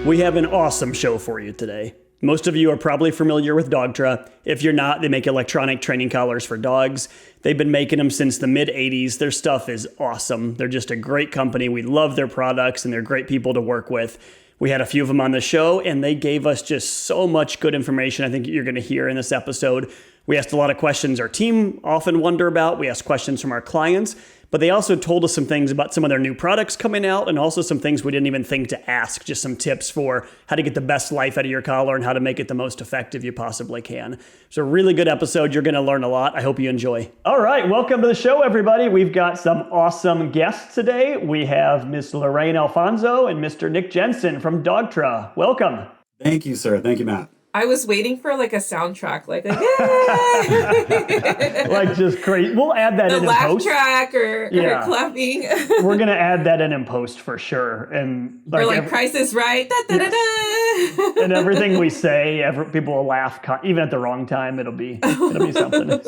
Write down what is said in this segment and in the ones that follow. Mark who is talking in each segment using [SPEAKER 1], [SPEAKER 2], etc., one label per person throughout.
[SPEAKER 1] We have an awesome show for you today. Most of you are probably familiar with Dogtra. If you're not, they make electronic training collars for dogs. They've been making them since the mid-'80s. Their stuff is awesome. They're just a great company. We love their products, and they're great people to work with. We had a few of them on the show, and they gave us just so much good information I think you're going to hear in this episode. We asked a lot of questions our team often wonder about. We asked questions from our clients, but they also told us some things about some of their new products coming out and also some things we didn't even think to ask, just some tips for how to get the best life out of your collar and how to make it the most effective you possibly can. It's a really good episode. You're going to learn a lot. I hope you enjoy. All right, welcome to the show, everybody. We've got some awesome guests today. We have Miss Lorraine Alfonso and Mr. Nick Jensen from Dogtra. Welcome.
[SPEAKER 2] Thank you, sir. Thank you, Matt.
[SPEAKER 3] I was waiting for like a soundtrack, like a yay!
[SPEAKER 1] Like just crazy. We'll add that in
[SPEAKER 3] laugh
[SPEAKER 1] post.
[SPEAKER 3] Track or clapping.
[SPEAKER 1] We're gonna add that in post for sure. And
[SPEAKER 3] like Price is Right. Da, da, da, da.
[SPEAKER 1] And everything we say, people will laugh even at the wrong time. It'll be something.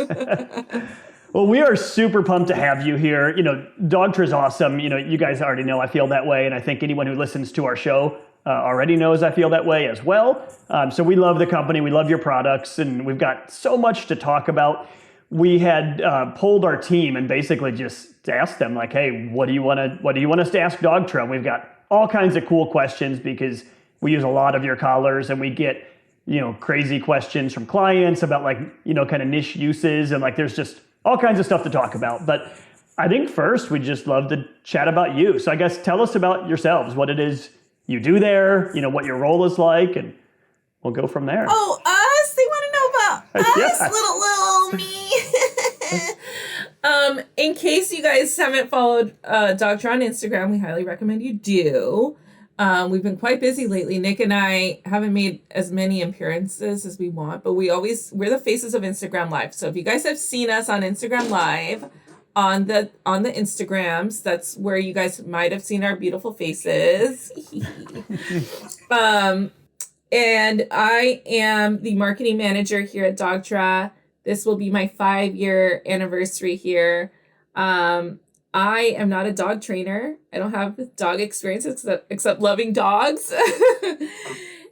[SPEAKER 1] Well, we are super pumped to have you here. You know, Dogtra is awesome. You know, you guys already know I feel that way, and I think anyone who listens to our show already knows I feel that way as well. So we love the company, we love your products, and we've got so much to talk about. We had polled our team and basically just asked them like, "Hey, what do you want us to ask Dogtra?" And we've got all kinds of cool questions because we use a lot of your collars, and we get crazy questions from clients about kind of niche uses, and there's just all kinds of stuff to talk about. But I think first we'd just love to chat about you. So I guess tell us about yourselves, what it is you do there, what your role is like, and we'll go from there.
[SPEAKER 3] Oh, us? They want to know about us, little me. In case you guys haven't followed Dogtra on Instagram, we highly recommend you do. We've been quite busy lately. Nick and I haven't made as many appearances as we want, but we're the faces of Instagram Live. So if you guys have seen us on Instagram Live, on the Instagrams, that's where you guys might have seen our beautiful faces. And I am the marketing manager here at Dogtra. This will be my 5-year anniversary here. I am not a dog trainer. I don't have dog experience except loving dogs.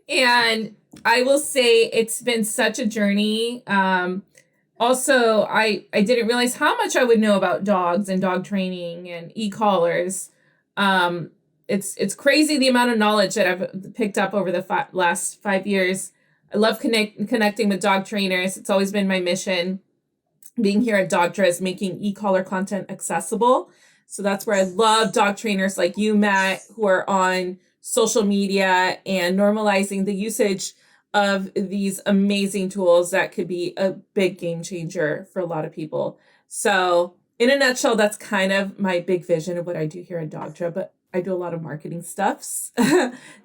[SPEAKER 3] And I will say it's been such a journey. Also, I didn't realize how much I would know about dogs and dog training and e-collars. It's crazy the amount of knowledge that I've picked up over the last 5 years. I love connecting with dog trainers. It's always been my mission. Being here at Dogtra is making e-collar content accessible. So that's where I love dog trainers like you, Matt, who are on social media and normalizing the usage of these amazing tools that could be a big game changer for a lot of people. So in a nutshell, that's kind of my big vision of what I do here at Dogtra, but I do a lot of marketing stuffs.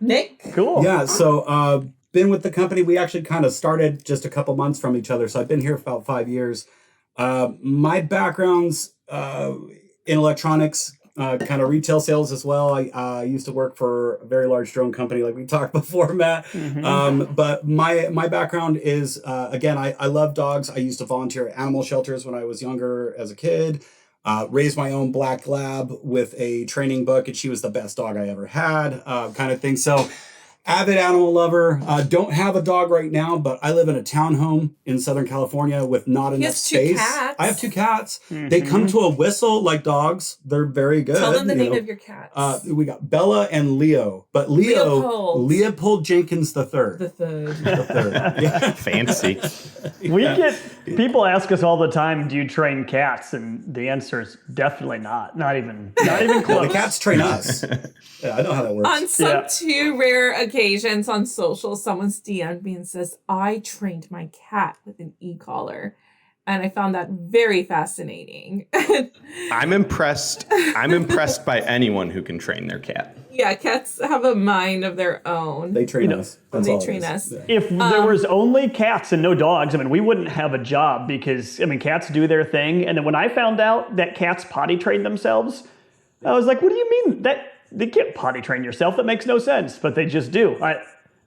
[SPEAKER 3] Nick?
[SPEAKER 1] Cool.
[SPEAKER 2] Yeah, so been with the company. We actually kind of started just a couple months from each other. So I've been here for about 5 years. My background's in electronics, kind of retail sales as well. I used to work for a very large drone company like we talked before, Matt. Mm-hmm. But my background is, again, I love dogs. I used to volunteer at animal shelters when I was younger as a kid. Raised my own black lab with a training book, and she was the best dog I ever had, kind of thing. So avid animal lover. Don't have a dog right now, but I live in a townhome in Southern California with not enough space.
[SPEAKER 3] Cats.
[SPEAKER 2] I have 2 cats. Mm-hmm. They come to a whistle like dogs. They're very good.
[SPEAKER 3] Tell them the name of your cats.
[SPEAKER 2] We got Bella and Leo, but Leopold Jenkins III.
[SPEAKER 3] The third.
[SPEAKER 2] Yeah.
[SPEAKER 4] Fancy.
[SPEAKER 1] We get people ask us all the time, do you train cats? And the answer is definitely not. Not even close.
[SPEAKER 2] The cats train us. Yeah, I know how that works.
[SPEAKER 3] On some 2 rare occasions on social, someone's DM'd me and says, I trained my cat with an e-collar. And I found that very fascinating.
[SPEAKER 4] I'm impressed by anyone who can train their cat.
[SPEAKER 3] Yeah, cats have a mind of their own.
[SPEAKER 2] They train us. That's
[SPEAKER 3] they
[SPEAKER 2] all
[SPEAKER 3] train us.
[SPEAKER 2] Yeah.
[SPEAKER 1] If there was only cats and no dogs, we wouldn't have a job because, cats do their thing. And then when I found out that cats potty train themselves, I was like, what do you mean? They can't potty train yourself. That makes no sense, but they just do.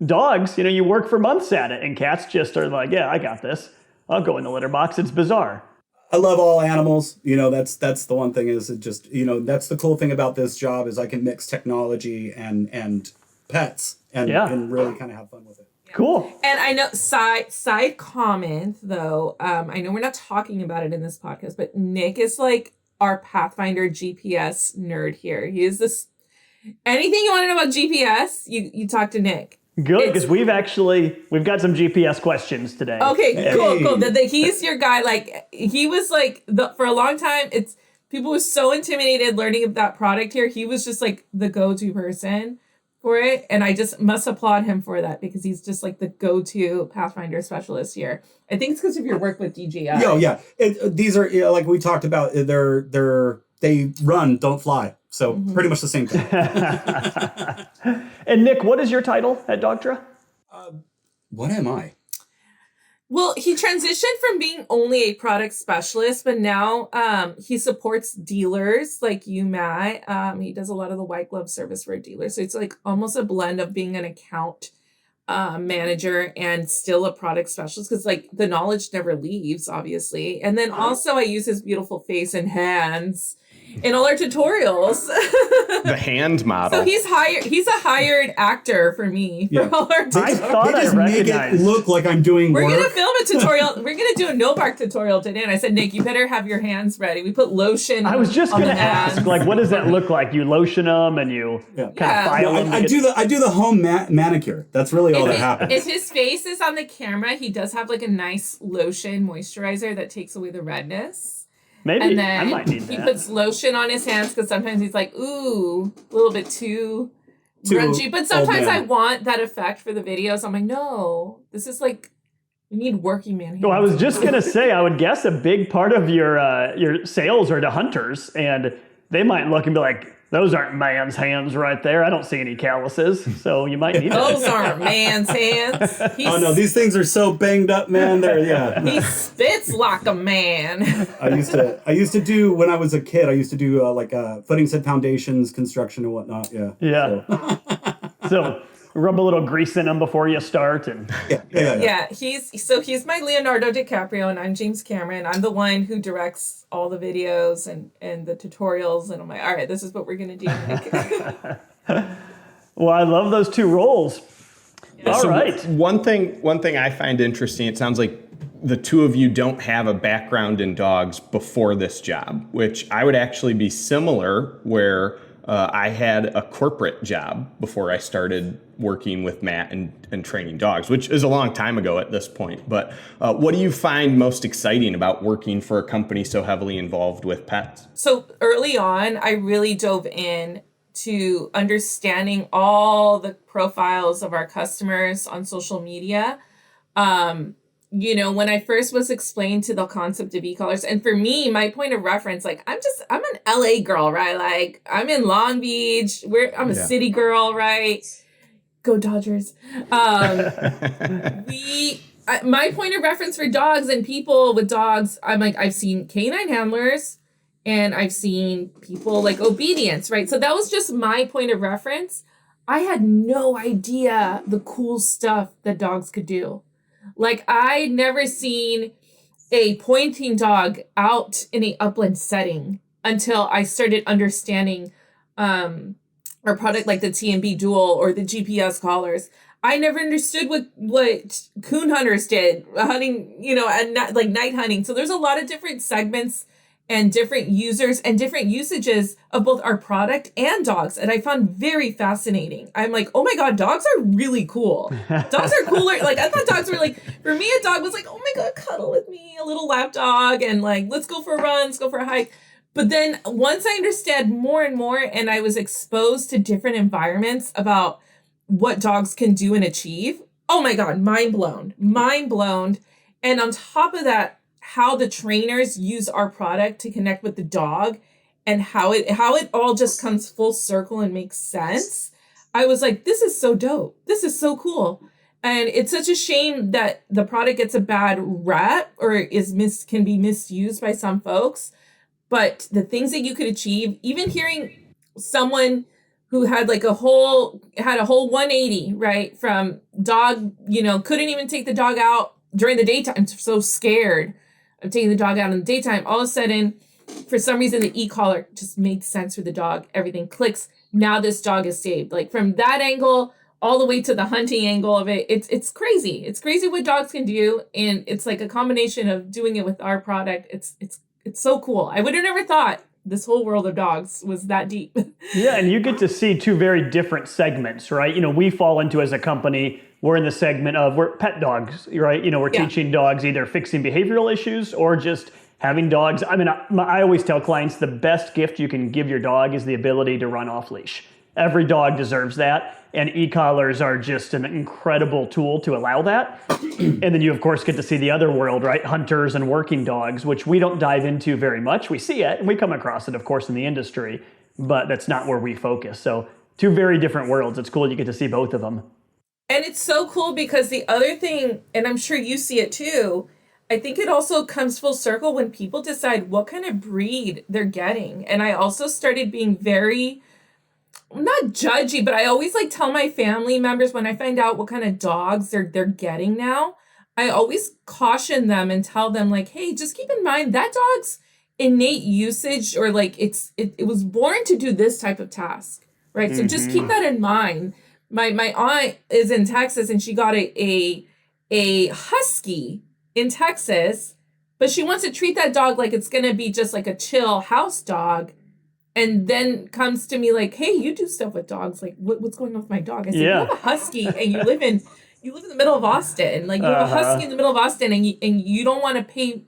[SPEAKER 1] Dogs, you work for months at it, and cats just are like, yeah, I got this. I'll go in the litter box. It's bizarre.
[SPEAKER 2] I love all animals. That's the one thing is it just, that's the cool thing about this job is I can mix technology and pets and really kind of have fun with it.
[SPEAKER 1] Cool.
[SPEAKER 3] And I know side comment though, I know we're not talking about it in this podcast, but Nick is like our Pathfinder GPS nerd here. He is this anything you want to know about GPS, you talk to Nick.
[SPEAKER 1] Good, because we've got some GPS questions today.
[SPEAKER 3] Okay, cool. He's your guy. Like he was like for a long time. People were so intimidated learning of that product here. He was just like the go-to person for it, and I just must applaud him for that because he's just like the go-to Pathfinder specialist here. I think it's because of your work with DJI.
[SPEAKER 2] Oh yeah, these are like we talked about. They run, don't fly. So pretty much the same thing.
[SPEAKER 1] And Nick, what is your title at Dogtra?
[SPEAKER 2] What am I?
[SPEAKER 3] Well, he transitioned from being only a product specialist, but now he supports dealers like you, Matt. He does a lot of the white glove service for a dealer. So it's like almost a blend of being an account manager and still a product specialist because like the knowledge never leaves, obviously. And then also I use his beautiful face and hands in all our tutorials.
[SPEAKER 4] The hand model.
[SPEAKER 3] So he's a hired actor for me for all our tutorials.
[SPEAKER 1] I thought I recognized.
[SPEAKER 2] Make it look like I'm doing
[SPEAKER 3] We're
[SPEAKER 2] work.
[SPEAKER 3] gonna film a tutorial. We're gonna do a no bark tutorial today. And I said, Nick, you better have your hands ready. We put lotion.
[SPEAKER 1] I was just
[SPEAKER 3] on
[SPEAKER 1] gonna
[SPEAKER 3] the
[SPEAKER 1] ask,
[SPEAKER 3] hands.
[SPEAKER 1] like, what does that look like? You lotion them and you kind of file them.
[SPEAKER 2] I do the home manicure. That's really all that happens.
[SPEAKER 3] If his face is on the camera, he does have like a nice lotion moisturizer that takes away the redness.
[SPEAKER 1] Maybe
[SPEAKER 3] And then
[SPEAKER 1] I might need
[SPEAKER 3] he
[SPEAKER 1] that.
[SPEAKER 3] puts lotion on his hands because sometimes he's like, ooh, a little bit too grungy. But sometimes I want that effect for the videos. I'm like, no, this is like, you need working man hands.
[SPEAKER 1] Well, I was just gonna say, I would guess a big part of your sales are to hunters, and they might look and be like, those aren't man's hands right there. I don't see any calluses, so you might need
[SPEAKER 3] Those
[SPEAKER 1] that.
[SPEAKER 3] aren't man's hands.
[SPEAKER 2] Oh no, these things are so banged up, man.
[SPEAKER 3] He spits like a man.
[SPEAKER 2] I used to do when I was a kid. I used to do footings and foundations, construction and whatnot. Yeah.
[SPEAKER 1] Yeah. So rub a little grease in them before you start, and
[SPEAKER 3] Yeah, he's my Leonardo DiCaprio, and I'm James Cameron. I'm the one who directs all the videos and the tutorials, and I'm like, all right, this is what we're gonna do.
[SPEAKER 1] Well, I love those two roles. All
[SPEAKER 4] So
[SPEAKER 1] right.
[SPEAKER 4] One thing I find interesting, it sounds like the two of you don't have a background in dogs before this job, which I would actually be similar, where I had a corporate job before I started working with Matt and training dogs, which is a long time ago at this point. But what do you find most exciting about working for a company so heavily involved with pets?
[SPEAKER 3] So early on, I really dove in to understanding all the profiles of our customers on social media. When I first was explained to the concept of e-collars, and for me, my point of reference, like I'm an LA girl, right? Like I'm in Long Beach. I'm a city girl, right? Go Dodgers. My point of reference for dogs and people with dogs, I'm like, I've seen canine handlers and I've seen people like obedience, right? So that was just my point of reference. I had no idea the cool stuff that dogs could do. Like I'd never seen a pointing dog out in a upland setting until I started understanding our product like the T&B Dual or the GPS collars. I never understood what coon hunters did hunting, at night hunting. So there's a lot of different segments and different users and different usages of both our product and dogs. And I found very fascinating. I'm like, oh my God, dogs are really cool. Dogs are cooler. Like I thought dogs were like, for me, a dog was like, oh my God, cuddle with me, a little lap dog. And like, let's go for a run, let's go for a hike. But then once I understood more and more and I was exposed to different environments about what dogs can do and achieve, oh my God, mind blown. And on top of that, how the trainers use our product to connect with the dog and how it all just comes full circle and makes sense. I was like, this is so dope. This is so cool. And it's such a shame that the product gets a bad rep or can be misused by some folks. But the things that you could achieve, even hearing someone who had a whole 180, right? From dog, couldn't even take the dog out during the daytime. So scared of taking the dog out in the daytime. All of a sudden, for some reason, the e-collar just made sense for the dog. Everything clicks. Now this dog is saved. Like from that angle, all the way to the hunting angle of it. It's crazy. It's crazy what dogs can do, and it's like a combination of doing it with our product. It's so cool. I would have never thought this whole world of dogs was that deep.
[SPEAKER 1] Yeah, and you get to see two very different segments, right? We fall into, as a company, we're in the segment of, we're pet dogs, right? We're teaching dogs either fixing behavioral issues or just having dogs. I mean, I always tell clients the best gift you can give your dog is the ability to run off leash. Every dog deserves that. And e-collars are just an incredible tool to allow that. And then you, of course, get to see the other world, right? Hunters and working dogs, which we don't dive into very much. We see it and we come across it, of course, in the industry, but that's not where we focus. So two very different worlds. It's cool you get to see both of them.
[SPEAKER 3] And it's so cool because the other thing, and I'm sure you see it too, I think it also comes full circle when people decide what kind of breed they're getting. And I also started being very, not judgy, but I always like tell my family members when I find out what kind of dogs they're getting now, I always caution them and tell them like, hey, just keep in mind that dog's innate usage, or like it was born to do this type of task, right? So just keep that in mind. My aunt is in Texas and she got a husky in Texas, but she wants to treat that dog like it's gonna be just like a chill house dog. And then comes to me like, hey, you do stuff with dogs. Like, what's going on with my dog? I said, you have a husky and you live in the middle of Austin. Like, you have a husky in the middle of Austin and you don't want to pay.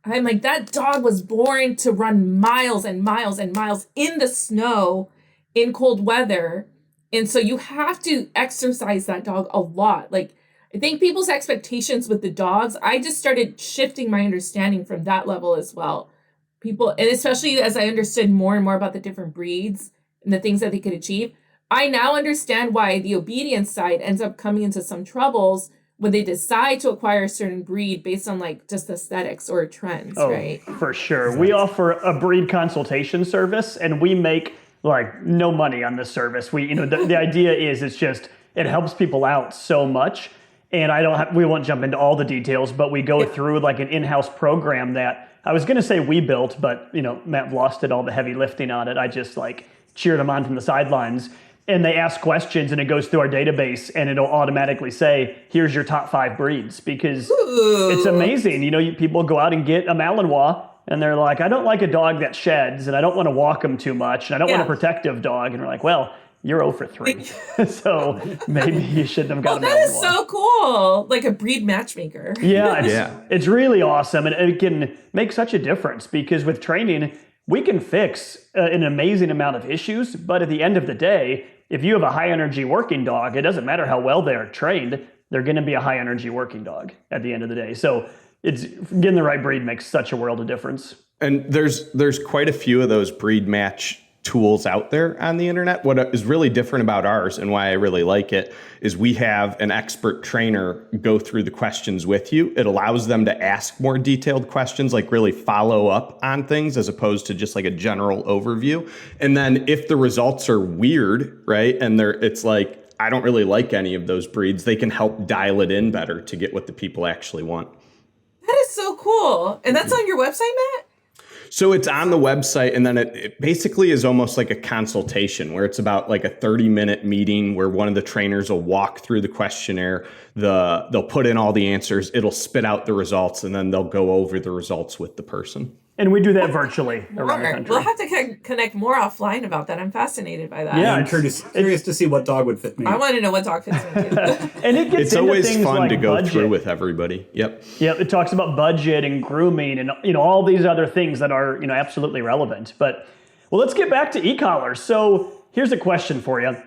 [SPEAKER 3] I'm like, that dog was born to run miles and miles and miles in the snow in cold weather. And so you have to exercise that dog a lot. Like, I think people's expectations with the dogs, I just started shifting my understanding from that level as well. People, and especially as I understood more and more about the different breeds and the things that they could achieve, I now understand why the obedience side ends up coming into some troubles when they decide to acquire a certain breed based on like just aesthetics or trends, right?
[SPEAKER 1] For sure. We offer a breed consultation service and we make like no money on this service. The idea is it helps people out so much. And we won't jump into all the details, but we go through like an in-house program that I was going to say we built, but Matt Vloss did all the heavy lifting on it. I just like cheered him on from the sidelines, and they ask questions and it goes through our database and it'll automatically say, here's your top 5 breeds, because it's amazing. People go out and get a Malinois and they're like, I don't like a dog that sheds and I don't want to walk them too much and I don't want a protective dog. And we're like, well, you're 0 for 3. So maybe you shouldn't have got a Malinois.
[SPEAKER 3] That is so cool. Like a breed matchmaker.
[SPEAKER 1] Yeah, it's really awesome. And it can make such a difference because with training, we can fix an amazing amount of issues. But at the end of the day, if you have a high energy working dog, it doesn't matter how well they're trained, they're going to be a high energy working dog at the end of the day. So getting the right breed makes such a world of difference.
[SPEAKER 4] And there's quite a few of those breed match tools out there on the internet. What is really different about ours and why I really like it is we have an expert trainer go through the questions with you. It allows them to ask more detailed questions, like really follow up on things as opposed to just like a general overview. And then if the results are weird, right, and it's like, I don't really like any of those breeds, they can help dial it in better to get what the people actually want.
[SPEAKER 3] That is so cool. And that's on your website, Matt?
[SPEAKER 4] So it's on the website, and then it basically is almost like a consultation where it's about like a 30-minute meeting where one of the trainers will walk through the questionnaire. They'll put in all the answers. It'll spit out the results, and then they'll go over the results with the person.
[SPEAKER 1] And we do that virtually around the country.
[SPEAKER 3] We'll have to connect more offline about that. I'm fascinated by that.
[SPEAKER 2] Yeah, I'm curious to see what dog would fit me.
[SPEAKER 3] I want to know what dog fits me too.
[SPEAKER 1] And it gets
[SPEAKER 4] it's
[SPEAKER 1] into
[SPEAKER 4] always
[SPEAKER 1] things
[SPEAKER 4] fun
[SPEAKER 1] like
[SPEAKER 4] to go
[SPEAKER 1] budget.
[SPEAKER 4] through with everybody. Yep.
[SPEAKER 1] Yeah, it talks about budget and grooming and all these other things that are absolutely relevant. But let's get back to e-collars. So here's a question for you.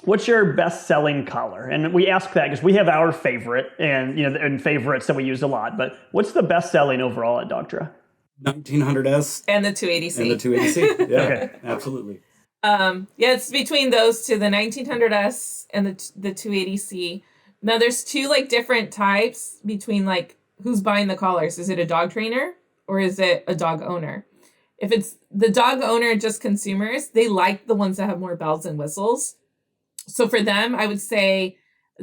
[SPEAKER 1] What's your best-selling collar? And we ask that because we have our favorite and favorites that we use a lot. But what's the best-selling overall at Dogtra?
[SPEAKER 2] 1900S
[SPEAKER 3] and the 280C.
[SPEAKER 2] and the 280C. Yeah,
[SPEAKER 1] Okay.
[SPEAKER 2] Absolutely.
[SPEAKER 3] It's between those two, the 1900S and the 280C. Now there's two like different types between like who's buying the collars. Is it a dog trainer or is it a dog owner? If it's the dog owner, just consumers, they like the ones that have more bells and whistles. So for them, I would say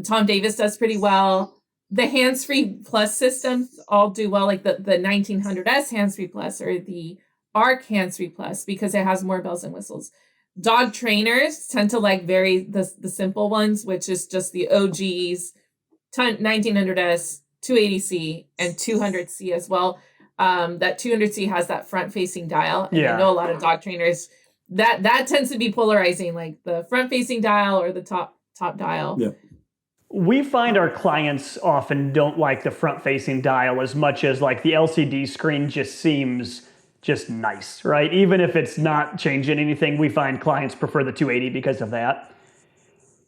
[SPEAKER 3] Tom Davis does pretty well. The hands-free plus systems all do well, like the 1900S hands-free plus or the ARC hands-free plus because it has more bells and whistles. Dog trainers tend to like the simple ones, which is just the OGs, 1900S, 280C, and 200C as well. That 200C has that front-facing dial, and I know a lot of dog trainers that tends to be polarizing, like the front-facing dial or the top dial.
[SPEAKER 2] Yeah.
[SPEAKER 1] We find our clients often don't like the front-facing dial as much as like the LCD screen just seems just nice, right? Even if it's not changing anything, we find clients prefer the 280 because of that.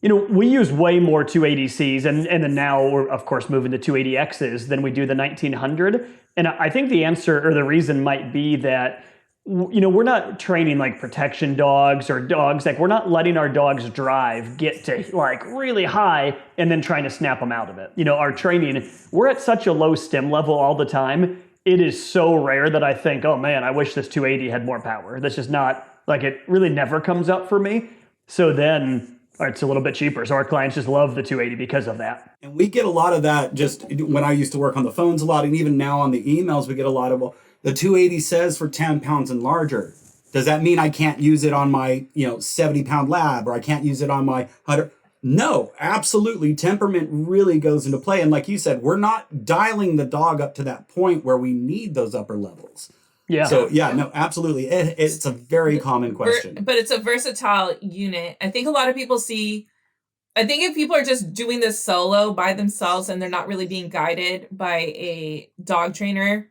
[SPEAKER 1] You know, we use way more 280Cs, and then now we're, of course, moving to 280Xs than we do the 1900. And I think the answer or the reason might be that, you know, we're not training like protection dogs or dogs, like we're not letting our dogs drive, get to like really high and then trying to snap them out of it. You know, our training, we're at such a low stim level all the time. It is so rare that I think, oh man, I wish this 280 had more power. That's just not, like, it really never comes up for me. So then it's a little bit cheaper. So our clients just love the 280 because of that.
[SPEAKER 2] And we get a lot of that just when I used to work on the phones a lot, and even now on the emails, we get a lot of, well, the 280 says for 10 pounds and larger. Does that mean I can't use it on my, 70-pound lab, or I can't use it on my 100? No, absolutely. Temperament really goes into play. And like you said, we're not dialing the dog up to that point where we need those upper levels.
[SPEAKER 1] Yeah.
[SPEAKER 2] So yeah, no, absolutely. It's a very common question.
[SPEAKER 3] But it's a versatile unit. I think a lot of people I think if people are just doing this solo by themselves and they're not really being guided by a dog trainer,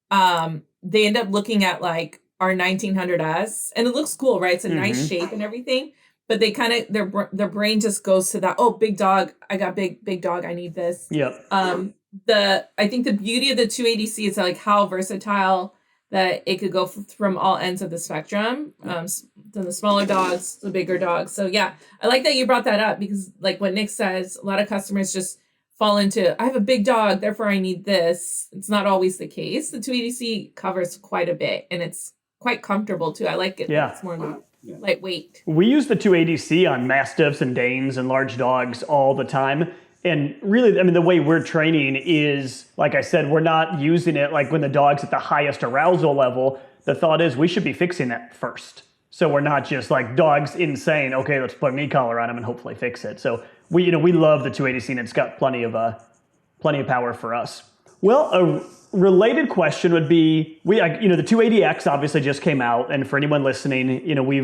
[SPEAKER 3] they end up looking at like our 1900S, and it looks cool, right? It's a nice shape and everything. But they kind of, their brain just goes to that, oh, big dog, I got big dog, I need this.
[SPEAKER 1] Yep.
[SPEAKER 3] I think the beauty of the 280C is like how versatile that it could go from all ends of the spectrum, to the smaller dogs, the bigger dogs. So yeah, I like that you brought that up, because like what Nick says, a lot of customers just fall into, I have a big dog, therefore I need this. It's not always the case. The 280C covers quite a bit, and it's quite comfortable too. I like it.
[SPEAKER 1] Yeah.
[SPEAKER 3] It's more lightweight.
[SPEAKER 1] We use the 280C on Mastiffs and Danes and large dogs all the time. And really, I mean, the way we're training is, like I said, we're not using it like when the dog's at the highest arousal level. The thought is we should be fixing that first. So we're not just like, dog's insane, okay, let's put an e-collar on him and hopefully fix it. So we love the 280C, and it's got plenty of power for us. Well, a related question would be, the 280X obviously just came out, and for anyone listening, we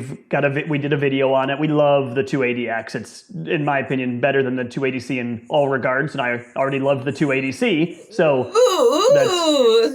[SPEAKER 1] did a video on it. We love the 280X. It's, in my opinion, better than the 280C in all regards, and I already loved the 280C. So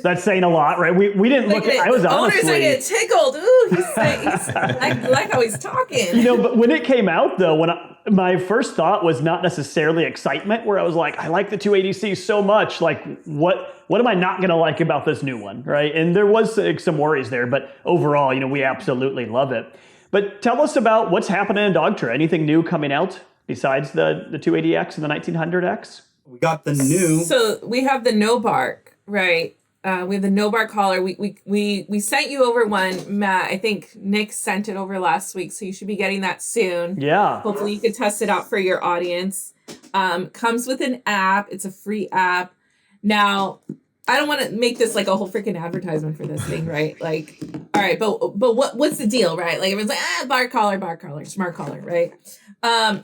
[SPEAKER 1] that's saying a lot, right? We didn't look at. I was honestly.
[SPEAKER 3] Owners are getting tickled. Ooh, I like how he's talking.
[SPEAKER 1] But when it came out, though, my first thought was not necessarily excitement, where I was like, I like the 280C so much. Like, what am I not going to like about this new one, right? And there was some worries there, but overall, we absolutely love it. But tell us about what's happening in Dogtra. Anything new coming out besides the 280X and the 1900X?
[SPEAKER 2] We got the new.
[SPEAKER 3] So we have the no bark, right? We have the no bark collar. We sent you over one, Matt. I think Nick sent it over last week, so you should be getting that soon.
[SPEAKER 1] Yeah.
[SPEAKER 3] Hopefully you can test it out for your audience. Comes with an app. It's a free app. Now, I don't want to make this like a whole freaking advertisement for this thing, right? Like, all right, but what's the deal, right? Like everyone's like, bark collar, smart collar, right?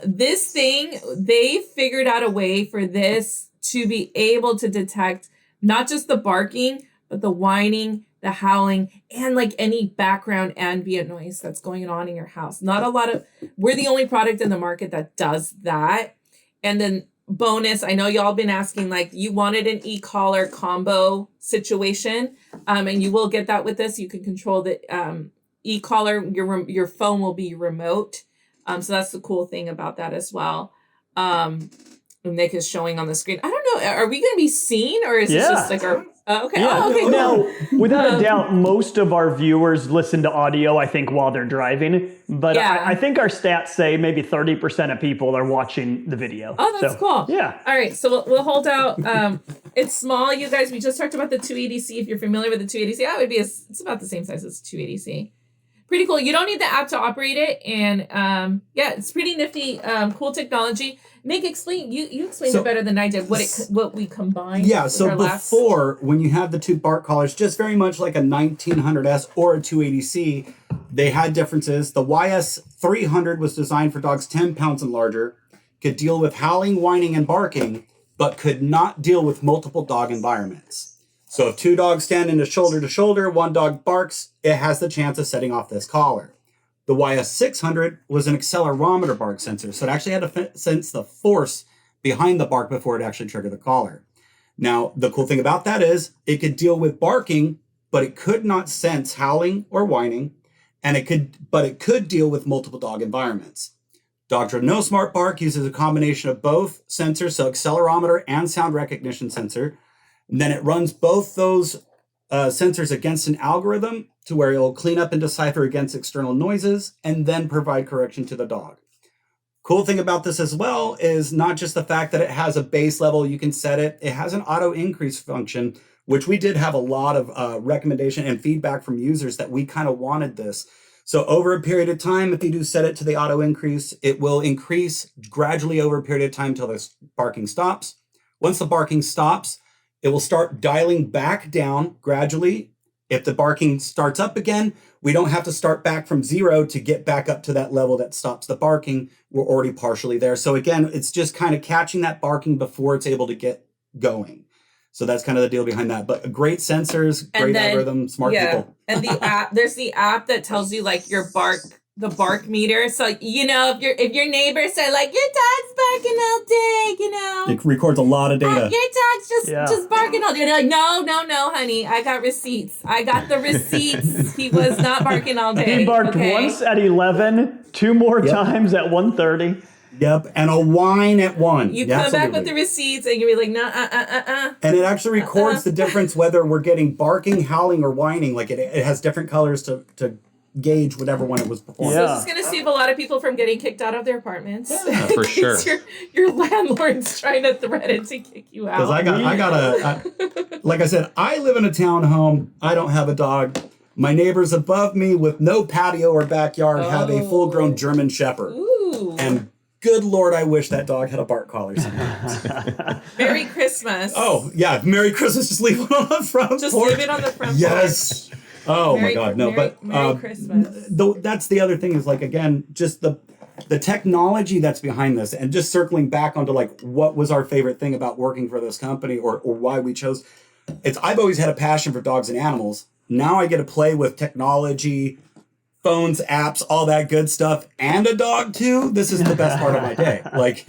[SPEAKER 3] This thing, they figured out a way for this to be able to detect not just the barking, but the whining, the howling, and like any background ambient noise that's going on in your house. We're the only product in the market that does that. And then bonus, I know y'all been asking, like, you wanted an e-collar combo situation, and you will get that with this. You can control the e-collar. Your phone will be remote. So that's the cool thing about that as well. Nick is showing on the screen. I don't know. Are we going to be seen, or is this just like our? Okay.
[SPEAKER 1] Yeah.
[SPEAKER 3] Oh, okay.
[SPEAKER 1] Now, without a doubt, most of our viewers listen to audio, I think, while they're driving. But
[SPEAKER 3] Yeah.
[SPEAKER 1] I think our stats say maybe 30% of people are watching the video.
[SPEAKER 3] Oh, that's cool.
[SPEAKER 1] Yeah.
[SPEAKER 3] All right. So we'll hold out. It's small, you guys. We just talked about the 280C. If you're familiar with the 280C, it's about the same size as the 280C. pretty cool. You don't need the app to operate it, and yeah, it's pretty nifty. Cool technology. Nick, explain. You explained it better than I did. What we combined.
[SPEAKER 2] Yeah. So before, when you have the two bark collars, just very much like a 1900S or a 280C, they had differences. The YS 300 was designed for dogs 10 pounds and larger, could deal with howling, whining, and barking, but could not deal with multiple dog environments. So if two dogs stand in shoulder to shoulder, one dog barks, it has the chance of setting off this collar. The YS600 was an accelerometer bark sensor, so it actually had to sense the force behind the bark before it actually triggered the collar. Now, the cool thing about that is it could deal with barking, but it could not sense howling or whining, and it could deal with multiple dog environments. Dogtra No Smart Bark uses a combination of both sensors, so accelerometer and sound recognition sensor. And then it runs both those sensors against an algorithm to where it'll clean up and decipher against external noises and then provide correction to the dog. Cool thing about this as well is not just the fact that it has a base level, you can set it. It has an auto increase function, which we did have a lot of recommendation and feedback from users that we kind of wanted this. So over a period of time, if you do set it to the auto increase, it will increase gradually over a period of time until the barking stops. Once the barking stops, it will start dialing back down gradually. If the barking starts up again, we don't have to start back from 0 to get back up to that level that stops the barking. We're already partially there. So again, it's just kind of catching that barking before it's able to get going. So that's kind of the deal behind that. But great sensors, great algorithm, smart people.
[SPEAKER 3] And the app, there's the app that tells you like your the bark meter. So if your neighbors are like, your dog's barking all day,
[SPEAKER 2] it records a lot of data.
[SPEAKER 3] Your dog's just barking all day. They're like, no, honey, I got receipts. I got the receipts. He was not barking all day.
[SPEAKER 1] He barked once at 11, 2 more times at 1:30.
[SPEAKER 2] Yep, and a whine at 1.
[SPEAKER 3] You come back with the receipts and you'll be like, no,
[SPEAKER 2] And it actually records the difference whether we're getting barking, howling, or whining. Like it has different colors to gauge whatever one it was performing.
[SPEAKER 3] So this is going to save a lot of people from getting kicked out of their apartments.
[SPEAKER 4] Yeah, for sure.
[SPEAKER 3] Your landlord's trying to threaten to kick you out.
[SPEAKER 2] Because like I said, I live in a townhome. I don't have a dog. My neighbors above me with no patio or backyard have a full-grown German Shepherd.
[SPEAKER 3] Ooh.
[SPEAKER 2] And good Lord, I wish that dog had a bark collar sometimes.
[SPEAKER 3] Merry Christmas.
[SPEAKER 2] Oh, yeah. Merry Christmas. Just leave it on the front porch.
[SPEAKER 3] Just leave it on the front porch.
[SPEAKER 2] Yes. Oh, my God. No,
[SPEAKER 3] Merry Christmas.
[SPEAKER 2] That's the other thing is, like, again, just the technology that's behind this, and just circling back onto, like, what was our favorite thing about working for this company or why we chose. I've always had a passion for dogs and animals. Now I get to play with technology, phones, apps, all that good stuff, and a dog too. This is the best part of my day. Like,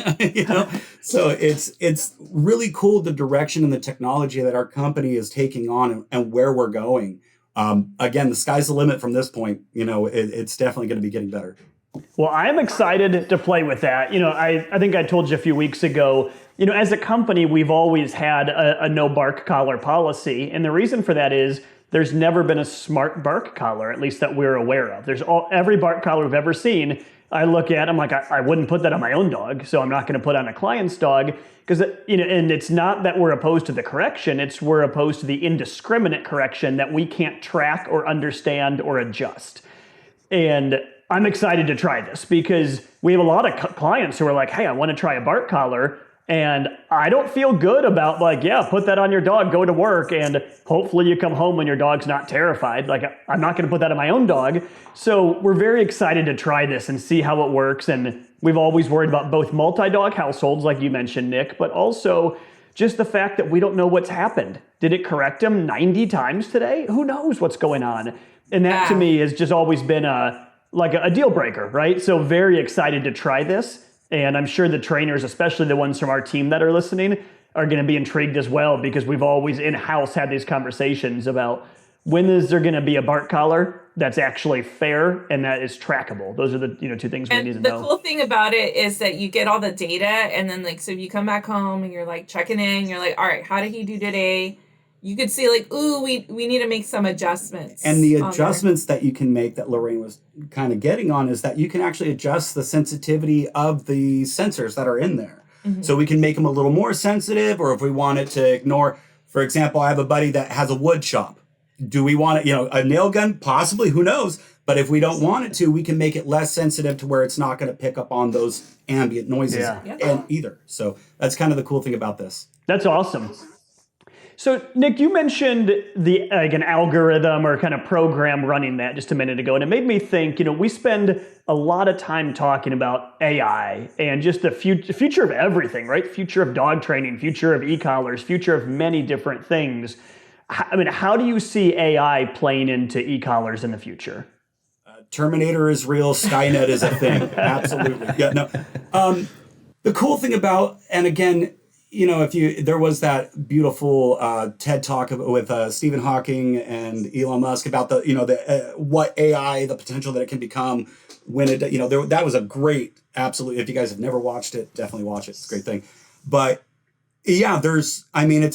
[SPEAKER 2] so it's really cool the direction and the technology that our company is taking on and where we're going. Again, the sky's the limit from this point. It's definitely going to be getting better.
[SPEAKER 1] Well, I'm excited to play with that. I think I told you a few weeks ago, as a company, we've always had a no bark collar policy. And the reason for that is there's never been a smart bark collar, at least that we're aware of. Every bark collar we've ever seen, I look at, I'm like, I wouldn't put that on my own dog, so I'm not going to put on a client's dog. Because, and it's not that we're opposed to the correction, we're opposed to the indiscriminate correction that we can't track or understand or adjust. And I'm excited to try this because we have a lot of clients who are like, hey, I want to try a bark collar. And I don't feel good about put that on your dog, go to work, and hopefully you come home when your dog's not terrified. Like, I'm not going to put that on my own dog. So we're very excited to try this and see how it works. And we've always worried about both multi-dog households, like you mentioned, Nick, but also just the fact that we don't know what's happened. Did it correct him 90 times today? Who knows what's going on? And that to me has just always been a deal breaker, right? So very excited to try this. And I'm sure the trainers, especially the ones from our team that are listening, are going to be intrigued as well, because we've always in-house had these conversations about when is there going to be a bark collar that's actually fair and that is trackable. Those are the 2 things we need to know.
[SPEAKER 3] The cool thing about it is that you get all the data, and then so you come back home and you're like checking in, you're like, all right, how did he do today? You could see like, ooh, we need to make some adjustments.
[SPEAKER 2] And the adjustments that you can make that Lorraine was kind of getting on is that you can actually adjust the sensitivity of the sensors that are in there. Mm-hmm. So we can make them a little more sensitive, or if we wanted to ignore, for example, I have a buddy that has a wood shop. Do we want a nail gun? Possibly, who knows? But if we don't want it to, we can make it less sensitive to where it's not going to pick up on those ambient noises and either. So that's kind of the cool thing about this.
[SPEAKER 1] That's awesome. So, Nick, you mentioned an algorithm or kind of program running that just a minute ago, and it made me think, we spend a lot of time talking about AI and just the future of everything, right? Future of dog training, future of e-collars, future of many different things. I mean, how do you see AI playing into e-collars in the future?
[SPEAKER 2] Terminator is real. Skynet is a thing. Absolutely. Yeah. No. The cool thing about, and again, there was that beautiful TED talk with Stephen Hawking and Elon Musk about what AI, the potential that it can become when it, that was a great, absolutely. If you guys have never watched it, definitely watch it. It's a great thing. But yeah, it's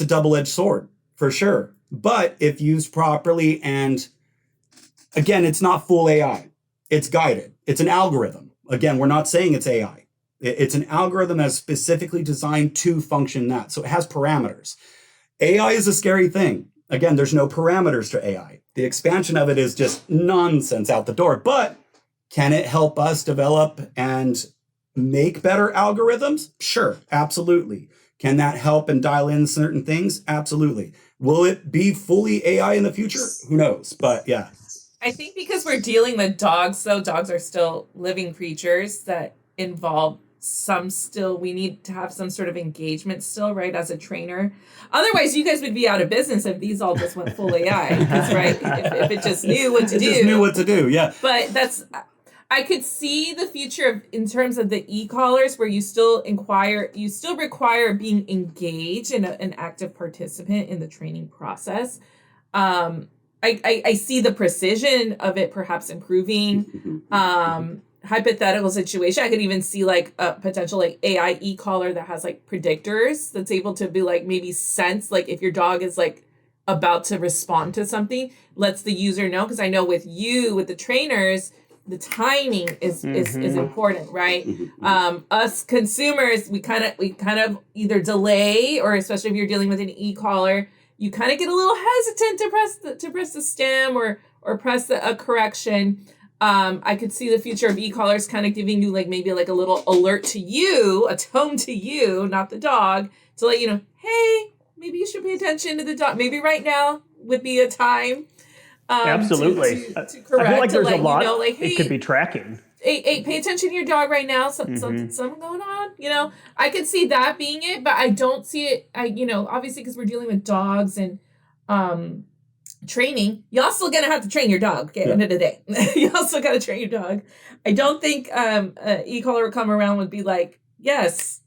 [SPEAKER 2] a double-edged sword for sure. But if used properly, and again, it's not full AI. It's guided. It's an algorithm. Again, we're not saying it's AI. It's an algorithm that's specifically designed to function that. So it has parameters. AI is a scary thing. Again, there's no parameters to AI. The expansion of it is just nonsense out the door. But can it help us develop and make better algorithms? Sure, absolutely. Can that help and dial in certain things? Absolutely. Will it be fully AI in the future? Who knows? But yeah.
[SPEAKER 3] I think because we're dealing with dogs, though, dogs are still living creatures that involve we need to have some sort of engagement still, right, as a trainer. Otherwise, you guys would be out of business if these all just went full AI, because, right, if it just knew what to do. It
[SPEAKER 2] just knew what to do, yeah.
[SPEAKER 3] But I could see the future in terms of the e-collars where you still require being engaged and an active participant in the training process. I see the precision of it perhaps improving. Hypothetical situation, I could even see like a potential like AI e-collar that has like predictors that's able to be like maybe sense like if your dog is like about to respond to something, lets the user know. Because I know with the trainers, the timing is important, right? Us consumers, we kind of either delay, or especially if you're dealing with an e-collar, you kind of get a little hesitant to press the stem or press a correction. I could see the future of e-collars kind of giving you like maybe like a little alert to you, a tone to you, not the dog, to let you know, hey, maybe you should pay attention to the dog. Maybe right now would be a time.
[SPEAKER 1] Absolutely.
[SPEAKER 3] To correct,
[SPEAKER 1] I feel like there's a lot
[SPEAKER 3] like, hey,
[SPEAKER 1] it could be tracking.
[SPEAKER 3] Hey, pay attention to your dog right now. Something going on. I could see that being it, but I don't see it. Obviously because we're dealing with dogs and training, y'all still gonna have to train your dog at the end of the day. You also gotta train your dog. I don't think e-collar would come around would be like, yes,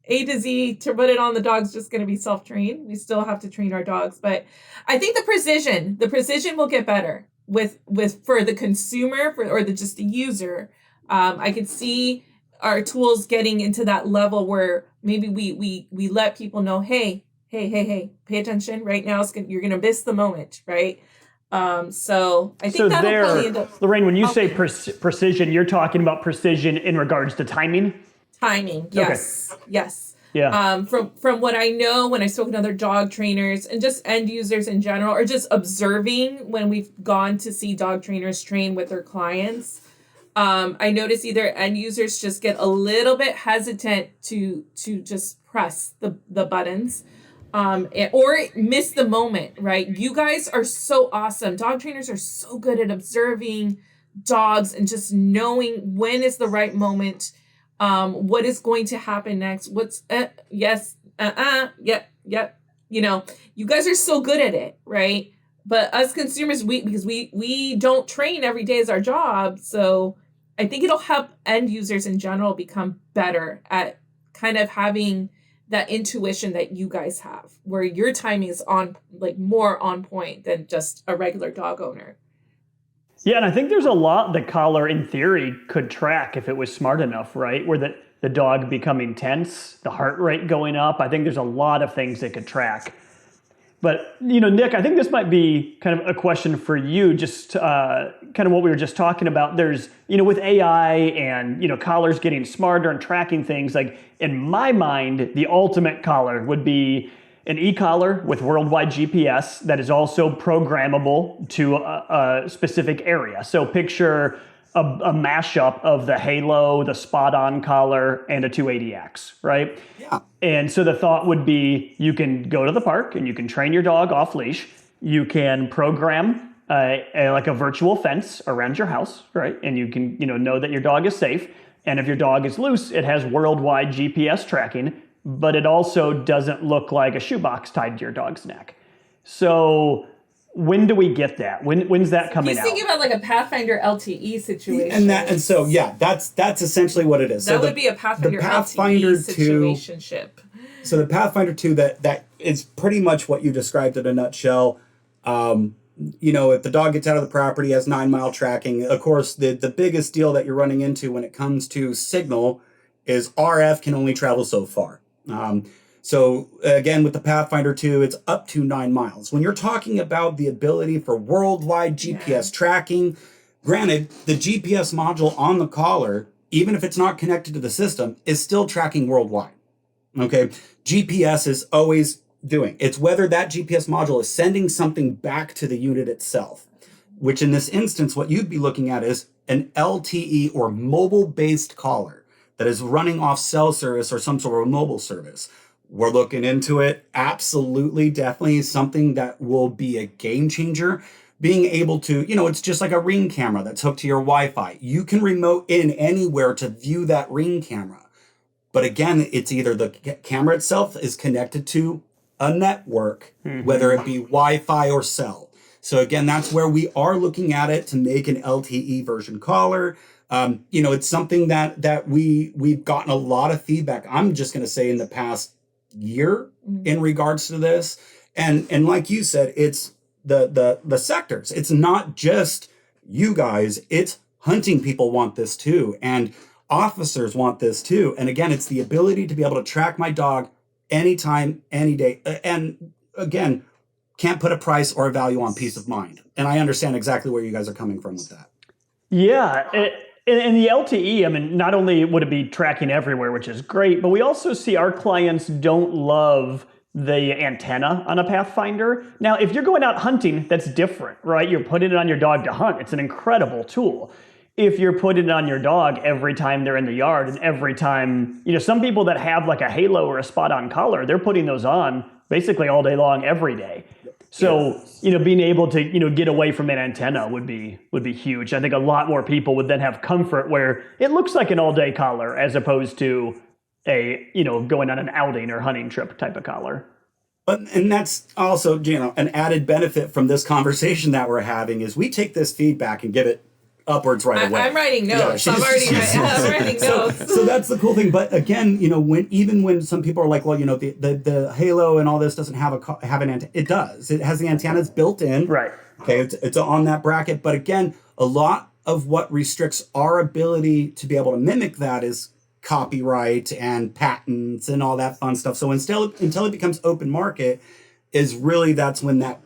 [SPEAKER 3] A to Z to put it on the dog's just gonna be self-trained. We still have to train our dogs. But I think the precision will get better with for the consumer or just the user. I could see our tools getting into that level where maybe we let people know, hey, pay attention right now. You're going to miss the moment, right? So I think that'll probably end up...
[SPEAKER 1] Lorraine, when you say precision, you're talking about precision in regards to timing?
[SPEAKER 3] Timing, yes. Okay. Yes.
[SPEAKER 1] Yeah.
[SPEAKER 3] From what I know, when I spoke to other dog trainers and just end users in general, or just observing when we've gone to see dog trainers train with their clients, I notice either end users just get a little bit hesitant to just press the buttons. Or miss the moment, right? You guys are so awesome. Dog trainers are so good at observing dogs and just knowing when is the right moment, what is going to happen next, what's yes, yep. You guys are so good at it, right? But us consumers, because we don't train every day as our job, so I think it'll help end users in general become better at kind of having that intuition that you guys have, where your timing is more on point than just a regular dog owner.
[SPEAKER 1] Yeah, and I think there's a lot the collar, in theory, could track if it was smart enough, right? Where the dog becoming tense, the heart rate going up. I think there's a lot of things it could track. But, Nick, I think this might be kind of a question for you, just kind of what we were just talking about. There's, with AI and, collars getting smarter and tracking things, like in my mind, the ultimate collar would be an e-collar with worldwide GPS that is also programmable to a specific area. So picture a mashup of the Halo, the spot-on collar, and a 280X, right?
[SPEAKER 2] Yeah.
[SPEAKER 1] And so the thought would be you can go to the park and you can train your dog off leash. You can program like a virtual fence around your house, right? And you can know that your dog is safe. And if your dog is loose, it has worldwide GPS tracking, but it also doesn't look like a shoebox tied to your dog's neck. So when do we get that? When's that coming out?
[SPEAKER 3] He's thinking about like a Pathfinder LTE situation.
[SPEAKER 2] And that's essentially what it is.
[SPEAKER 3] That would be a Pathfinder LTE situationship.
[SPEAKER 2] So the Pathfinder 2, that is pretty much what you described in a nutshell. If the dog gets out of the property, has 9-mile tracking, of course, the biggest deal that you're running into when it comes to signal is RF can only travel so far. So again, with the Pathfinder 2, it's up to 9 miles. When you're talking about the ability for worldwide GPS tracking, granted, the GPS module on the collar, even if it's not connected to the system, is still tracking worldwide. Okay, GPS is always doing. It's whether that GPS module is sending something back to the unit itself, which in this instance, what you'd be looking at is an LTE or mobile-based collar that is running off cell service or some sort of mobile service. We're looking into it. Absolutely, definitely something that will be a game changer. Being able to, it's just like a Ring camera that's hooked to your Wi-Fi. You can remote in anywhere to view that Ring camera. But again, it's either the camera itself is connected to a network, whether it be Wi-Fi or cell. So again, that's where we are looking at it to make an LTE version collar. It's something that we've gotten a lot of feedback. I'm just going to say in the past year in regards to this. And like you said, it's the sectors. It's not just you guys, it's hunting people want this too. And officers want this too. And again, it's the ability to be able to track my dog anytime, any day. And again, can't put a price or a value on peace of mind. And I understand exactly where you guys are coming from with that.
[SPEAKER 1] Yeah. And the LTE, I mean, not only would it be tracking everywhere, which is great, but we also see our clients don't love the antenna on a Pathfinder. Now, if you're going out hunting, that's different, right? You're putting it on your dog to hunt. It's an incredible tool. If you're putting it on your dog every time they're in the yard and every time, some people that have like a Halo or a spot-on collar, they're putting those on basically all day long, every day. So, being able to, get away from an antenna would be huge. I think a lot more people would then have comfort where it looks like an all-day collar as opposed to a, going on an outing or hunting trip type of collar.
[SPEAKER 2] And that's also, an added benefit from this conversation that we're having is we take this feedback and give it upwards right away.
[SPEAKER 3] I'm writing notes.
[SPEAKER 2] Yeah,
[SPEAKER 3] I'm writing notes.
[SPEAKER 2] So that's the cool thing. But again, when some people are like, well, the Halo and all this doesn't have an antenna. It does. It has the antennas built in.
[SPEAKER 1] Right.
[SPEAKER 2] Okay. It's on that bracket. But again, a lot of what restricts our ability to be able to mimic that is copyright and patents and all that fun stuff. So until it becomes open market, is really that's when that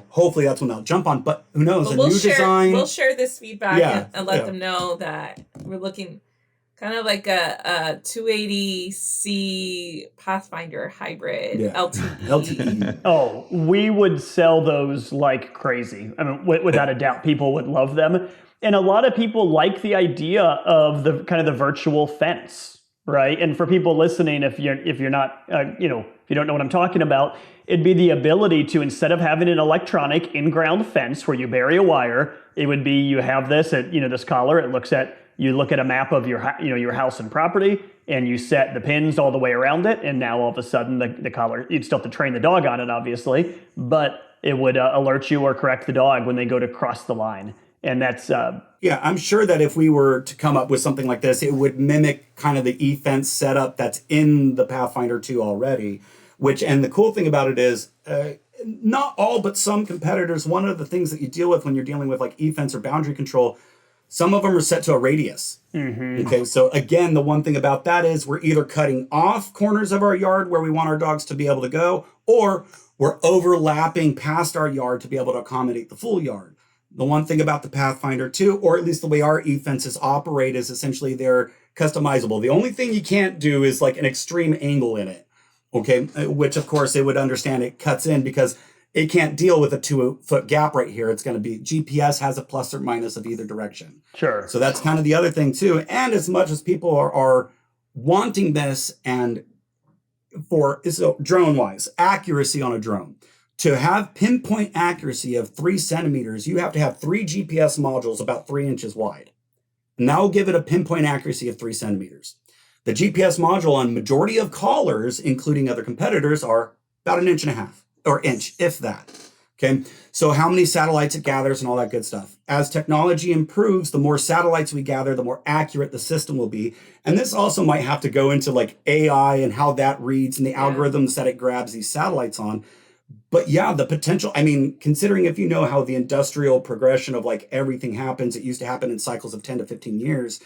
[SPEAKER 2] hopefully that's when they'll jump on. But who knows? Design.
[SPEAKER 3] We'll share this feedback and let them know that we're looking kind of like a 280C Pathfinder hybrid LTE.
[SPEAKER 1] Oh, we would sell those like crazy. I mean, without a doubt, people would love them. And a lot of people like the idea of the kind of the virtual fence, right? And for people listening, if you're not, if you don't know what I'm talking about, it'd be the ability to, instead of having an electronic in-ground fence where you bury a wire, it would be you have this at this collar. You look at a map of your house and property, and you set the pins all the way around it. And now all of a sudden the collar, you'd still have to train the dog on it, obviously, but it would alert you or correct the dog when they go to cross the line. And that's
[SPEAKER 2] I'm sure that if we were to come up with something like this, it would mimic kind of the e-fence setup that's in the Pathfinder 2 already. And the cool thing about it is, not all, but some competitors, one of the things that you deal with when you're dealing with like e-fence or boundary control, some of them are set to a radius. Mm-hmm. Okay, so again, the one thing about that is we're either cutting off corners of our yard where we want our dogs to be able to go, or we're overlapping past our yard to be able to accommodate the full yard. The one thing about the Pathfinder 2, or at least the way our e-fences operate, is essentially they're customizable. The only thing you can't do is like an extreme angle in it. Okay, which of course they would understand it cuts in because it can't deal with a 2-foot gap right here. It's going to be GPS has a plus or minus of either direction.
[SPEAKER 1] Sure.
[SPEAKER 2] So that's kind of the other thing too. And as much as people are wanting this, and so drone wise, accuracy on a drone, to have pinpoint accuracy of 3 centimeters, you have to have 3 GPS modules about 3 inches wide. And that will give it a pinpoint accuracy of 3 centimeters. The GPS module on majority of callers, including other competitors, are about 1.5 inches or inch, if that. Okay. So how many satellites it gathers and all that good stuff. As technology improves, the more satellites we gather, the more accurate the system will be. And this also might have to go into like AI and how that reads and the algorithms that it grabs these satellites on. But yeah, the potential, I mean, considering if you know how the industrial progression of like everything happens, it used to happen in cycles of 10 to 15 years.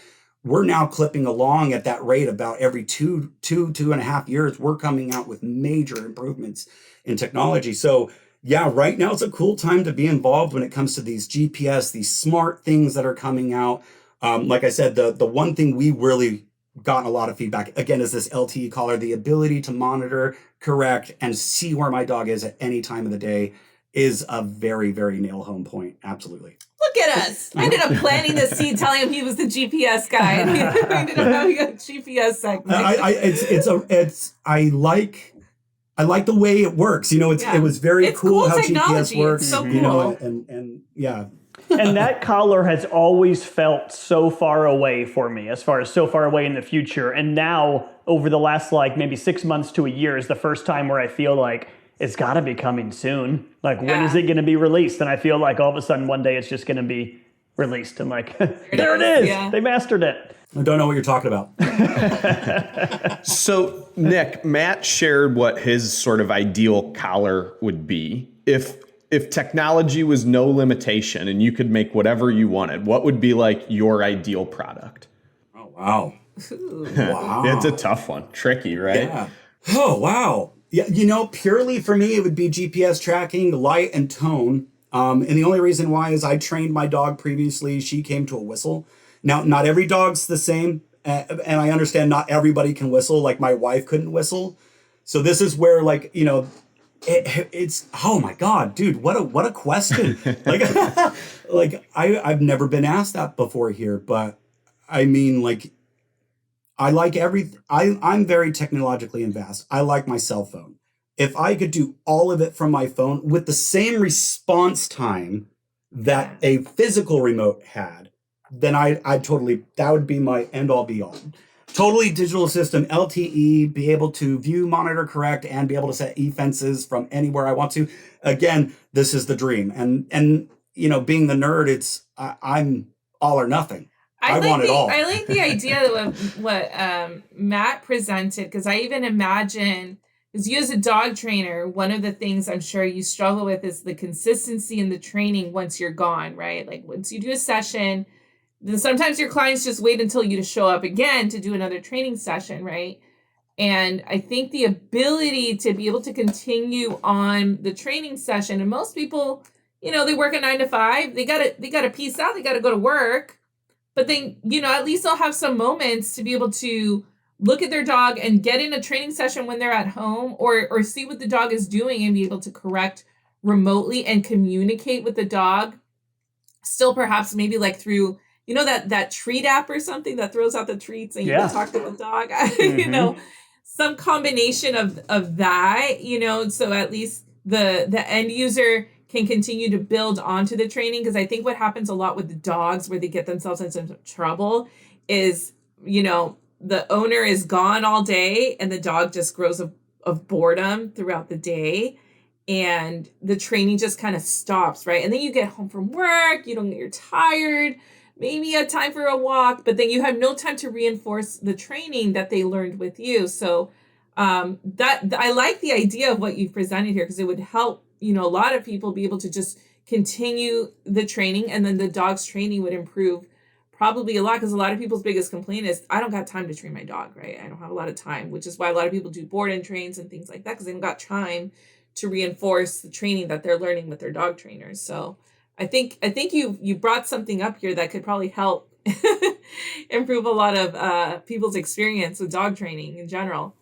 [SPEAKER 2] We're now clipping along at that rate about every 2.5 years. We're coming out with major improvements in technology. So yeah, right now it's a cool time to be involved when it comes to these GPS, these smart things that are coming out. Like I said, the one thing we really gotten a lot of feedback, again, is this LTE collar, the ability to monitor, correct, and see where my dog is at any time of the day is a very, very nail home point. Absolutely.
[SPEAKER 3] Look at us. I ended up planting the seed, telling him he was the GPS guy, and we ended up having a GPS segment.
[SPEAKER 2] I like the way it works. You know, it was very cool how
[SPEAKER 3] technology.
[SPEAKER 2] GPS works.
[SPEAKER 3] It's so
[SPEAKER 2] you know,
[SPEAKER 3] cool.
[SPEAKER 2] and yeah.
[SPEAKER 1] And that collar has always felt so far away for me, as far as so far away in the future. And now, over the last like maybe 6 months to a year, is the first time where I feel like it's got to be coming soon. Like, when is it going to be released? And I feel like all of a sudden one day it's just going to be released. I'm like, there it is.
[SPEAKER 3] Yeah.
[SPEAKER 1] They mastered it.
[SPEAKER 2] I don't know what you're talking about.
[SPEAKER 4] So, Nick, Matt shared what his sort of ideal collar would be. If technology was no limitation and you could make whatever you wanted, what would be like your ideal product?
[SPEAKER 2] Oh, wow. Wow.
[SPEAKER 4] It's a tough one. Tricky, right?
[SPEAKER 2] Yeah. Oh, wow. Yeah, you know, purely for me, it would be GPS tracking, light, and tone. And the only reason why is I trained my dog previously. She came to a whistle. Now, not every dog's the same. And I understand not everybody can whistle. Like my wife couldn't whistle. So this is where, like, you know, it's, oh my God, dude, what a question. Like, I've never been asked that before here, but I mean, like, I like I'm very technologically advanced. I like my cell phone. If I could do all of it from my phone with the same response time that a physical remote had, then I'd totally, that would be my end all be all. Totally digital system, LTE, be able to view, monitor, correct, and be able to set e-fences from anywhere I want to. Again, this is the dream. And you know, being the nerd, I'm all or nothing. I want it all.
[SPEAKER 3] I like the idea of what Matt presented, because I even imagine, because you as a dog trainer, one of the things I'm sure you struggle with is the consistency in the training once you're gone, right? Like once you do a session, then sometimes your clients just wait until you to show up again to do another training session, right? And I think the ability to be able to continue on the training session, and most people, you know, they work a 9 to 5, they gotta peace out, they gotta go to work. But then, you know, at least they'll have some moments to be able to look at their dog and get in a training session when they're at home, or see what the dog is doing and be able to correct remotely and communicate with the dog. Still perhaps maybe like through, you know, that treat app or something that throws out the treats and you can talk to the dog, you know, some combination of that, you know, so at least the end user can continue to build onto the training. Because I think what happens a lot with the dogs where they get themselves into trouble is, you know, the owner is gone all day and the dog just grows of boredom throughout the day. And the training just kind of stops, right? And then you get home from work, you're tired, maybe you have time for a walk, but then you have no time to reinforce the training that they learned with you. So that I like the idea of what you've presented here, because it would help, you know, a lot of people be able to just continue the training, and then the dog's training would improve probably a lot, because a lot of people's biggest complaint is, I don't got time to train my dog, right? I don't have a lot of time, which is why a lot of people do board and trains and things like that, because they don't got time to reinforce the training that they're learning with their dog trainers. So I think you brought something up here that could probably help improve a lot of people's experience with dog training in general.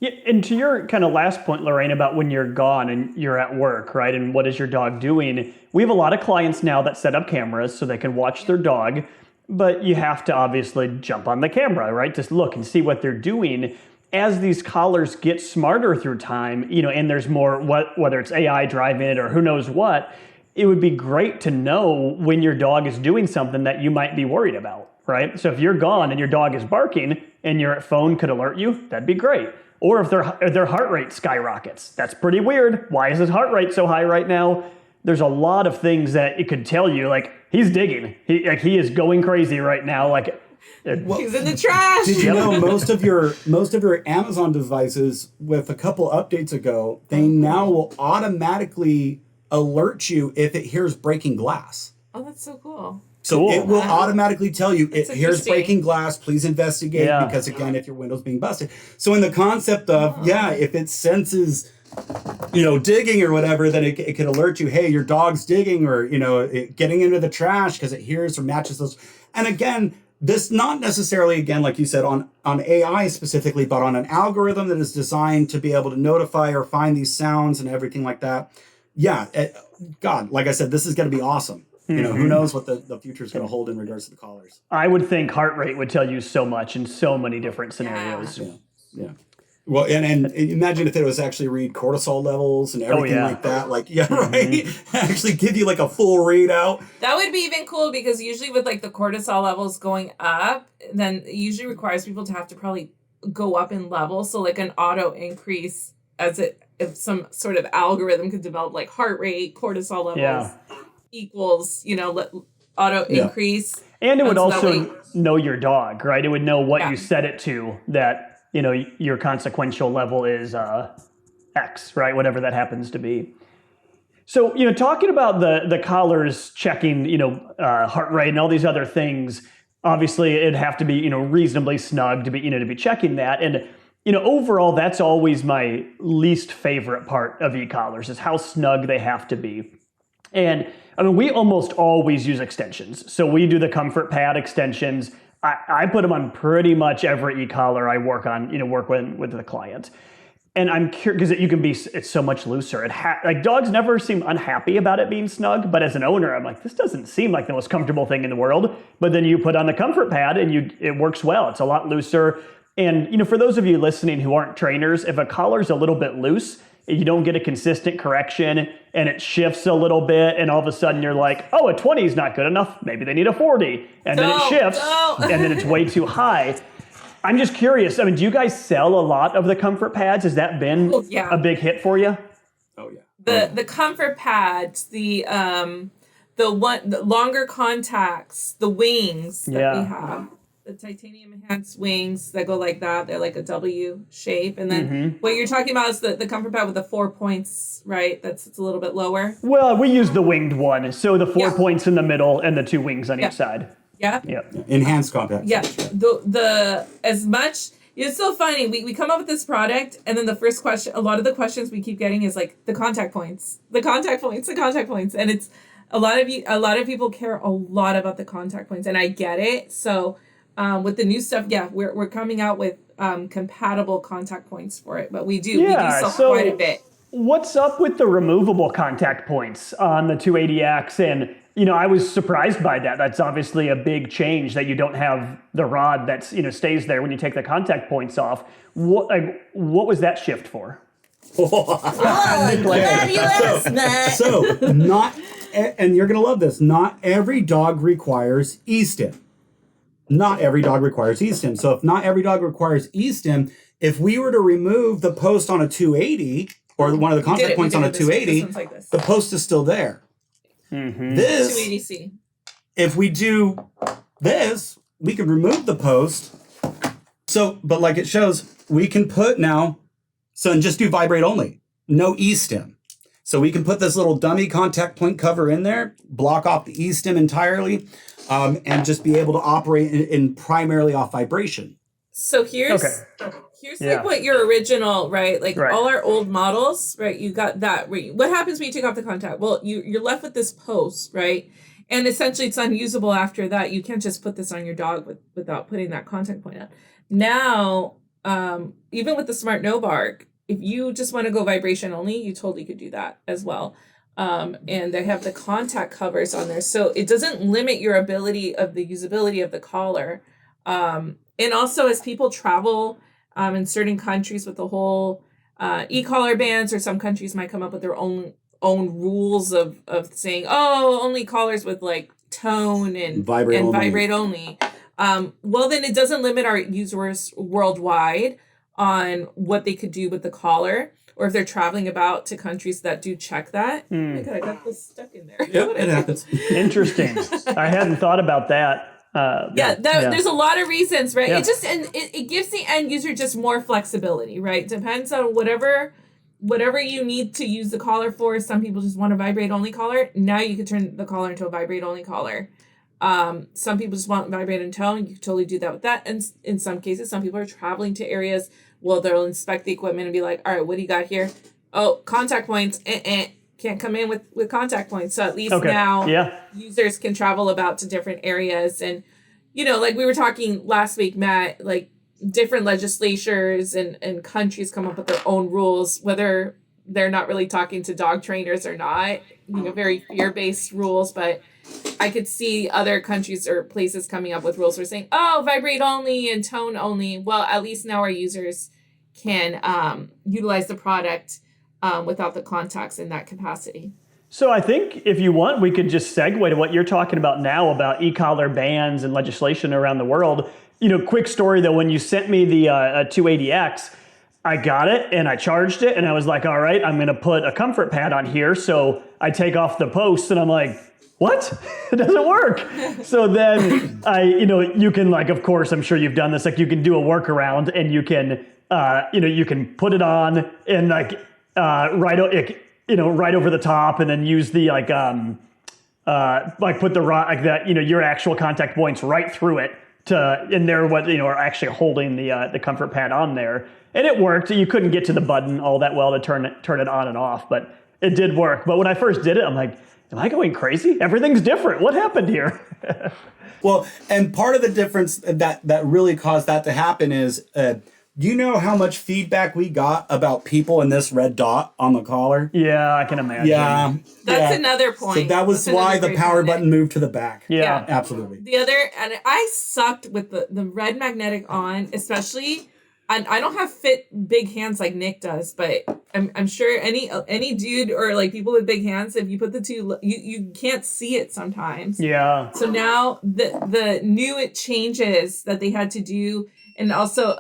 [SPEAKER 1] Yeah, and to your kind of last point, Lorraine, about when you're gone and you're at work, right? And what is your dog doing? We have a lot of clients now that set up cameras so they can watch their dog, but you have to obviously jump on the camera, right? Just look and see what they're doing. As these collars get smarter through time, and there's more, whether it's AI driving it or who knows what, it would be great to know when your dog is doing something that you might be worried about, right? So if you're gone and your dog is barking and your phone could alert you, that'd be great. Or if their heart rate skyrockets, that's pretty weird. Why is his heart rate so high right now? There's a lot of things that it could tell you, like he's digging. He is going crazy right now. Like
[SPEAKER 3] he's in the trash.
[SPEAKER 2] Did you know most of your Amazon devices, with a couple updates ago, they now will automatically alert you if it hears breaking glass.
[SPEAKER 3] Oh, that's so cool.
[SPEAKER 2] So it will automatically tell you,
[SPEAKER 3] That's
[SPEAKER 2] it here's breaking glass, please investigate,
[SPEAKER 1] Yeah.
[SPEAKER 2] because again, if your window's being busted. So in the concept of, if it senses, digging or whatever, then it could alert you, hey, your dog's digging, or, getting into the trash because it hears or matches those. And again, this not necessarily, again, like you said, on AI specifically, but on an algorithm that is designed to be able to notify or find these sounds and everything like that. Yeah, God, like I said, this is going to be awesome. Who knows what the future is going to hold in regards to the collars.
[SPEAKER 1] I would think heart rate would tell you so much in so many different scenarios.
[SPEAKER 2] Yeah. Well, and imagine if it was actually read cortisol levels and everything like that. Like, right? Actually give you like a full readout.
[SPEAKER 3] That would be even cool, because usually with like the cortisol levels going up, then it usually requires people to have to probably go up in level. So like an auto increase if some sort of algorithm could develop, like heart rate, cortisol levels equals, auto increase.
[SPEAKER 1] And it would also know your dog, right? It would know what you set it to, that, your consequential level is X, right? Whatever that happens to be. So, talking about the collars checking, heart rate and all these other things, obviously it'd have to be, reasonably snug to be checking that. And, overall, that's always my least favorite part of e-collars, is how snug they have to be. And I mean, we almost always use extensions. So we do the comfort pad extensions. I put them on pretty much every e-collar I work on, work with the client. And I'm curious, because it's so much looser. Like dogs never seem unhappy about it being snug, but as an owner, I'm like, this doesn't seem like the most comfortable thing in the world. But then you put on the comfort pad and it works well. It's a lot looser. And, for those of you listening who aren't trainers, if a collar's a little bit loose, you don't get a consistent correction and it shifts a little bit, and all of a sudden you're like, oh, a 20 is not good enough. Maybe they need a 40. And then it shifts and then it's way too high. I'm just curious. I mean, do you guys sell a lot of the comfort pads? Has that been a big hit for you?
[SPEAKER 2] Oh yeah.
[SPEAKER 3] The comfort pads, the longer contacts, the wings that we have. The titanium enhanced wings that go like that. They're like a W shape. And then what you're talking about is the comfort pad with the 4 points, right? It's a little bit lower.
[SPEAKER 1] Well, we use the winged one. So the 4 points in the middle and the 2 wings on each side.
[SPEAKER 3] Yeah.
[SPEAKER 2] Enhanced compact.
[SPEAKER 3] Yeah. The as much, it's so funny. We come up with this product, and then the first question, a lot of the questions we keep getting is like the contact points. And it's a lot of people care a lot about the contact points, and I get it. So with the new stuff, we're coming out with compatible contact points for it, but we do sell quite a bit.
[SPEAKER 1] What's up with the removable contact points on the 280X? And I was surprised by that. That's obviously a big change, that you don't have the rod that's stays there when you take the contact points off. What was that shift for?
[SPEAKER 2] So not, and you're gonna love this. Not every dog requires eStim. Not every dog requires eStim. So if not every dog requires eStim, if we were to remove the post on a 280 or one of the contact points on a 280, the post is still there. This
[SPEAKER 3] 280C.
[SPEAKER 2] If we do this, we can remove the post. So, but like it shows, we can put now, and just do vibrate only, no eStim. So we can put this little dummy contact point cover in there, block off the eStim entirely, and just be able to operate in primarily off vibration.
[SPEAKER 3] So here's like what your original, right? Like all our old models, right? You got that. What happens when you take off the contact? Well, you're left with this post, right? And essentially it's unusable after that. You can't just put this on your dog without putting that contact point on. Now, even with the Smart No Bark, if you just want to go vibration only, you totally could do that as well. And they have the contact covers on there, so it doesn't limit your ability of the usability of the collar. And also, as people travel in certain countries with the whole e-collar bans, or some countries might come up with their own rules of saying, oh, only collars with like tone and vibrate only. Well, then it doesn't limit our users worldwide on what they could do with the collar, or if they're traveling about to countries that do check that. Oh my God, I got this stuck in there.
[SPEAKER 2] Yep, it happens.
[SPEAKER 1] Interesting. I hadn't thought about that.
[SPEAKER 3] There's a lot of reasons, right?
[SPEAKER 1] Yeah.
[SPEAKER 3] It just, and it gives the end user just more flexibility, right? Depends on whatever you need to use the collar for. Some people just want a vibrate only collar. Now you can turn the collar into a vibrate only collar. Some people just want vibrate and tone. You can totally do that with that. And in some cases, some people are traveling to areas. Well, they'll inspect the equipment and be like, all right, what do you got here? Oh, contact points. Can't come in with contact points. So at least now users can travel about to different areas. And, like we were talking last week, Matt, like different legislatures and countries come up with their own rules, whether they're not really talking to dog trainers or not, very fear-based rules. But I could see other countries or places coming up with rules for saying, oh, vibrate only and tone only. Well, at least now our users can utilize the product without the contacts in that capacity.
[SPEAKER 1] So I think if you want, we could just segue to what you're talking about now about e-collar bans and legislation around the world. Quick story though, when you sent me the 280X, I got it and I charged it and I was like, all right, I'm going to put a comfort pad on here. So I take off the posts and I'm like, what? It doesn't work. So then you can, like, of course, I'm sure you've done this, like you can do a workaround and you can, you can put it on and like, right over the top and then use the put the like that, your actual contact points right through it and they're what, are actually holding the comfort pad on there. And it worked. You couldn't get to the button all that well to turn it on and off, but it did work. But when I first did it, I'm like, am I going crazy? Everything's different. What happened here?
[SPEAKER 2] Well, and part of the difference that really caused that to happen is, how much feedback we got about people in this red dot on the collar?
[SPEAKER 1] Yeah, I can imagine.
[SPEAKER 2] Yeah.
[SPEAKER 3] That's another point.
[SPEAKER 2] So that was why the power button moved to the back.
[SPEAKER 1] Yeah.
[SPEAKER 2] Absolutely.
[SPEAKER 3] And I sucked with the red magnetic on, especially. And I don't have big hands like Nick does, but I'm sure any dude or like people with big hands, if you put the two, you can't see it sometimes.
[SPEAKER 1] Yeah.
[SPEAKER 3] So now the new changes that they had to do, and also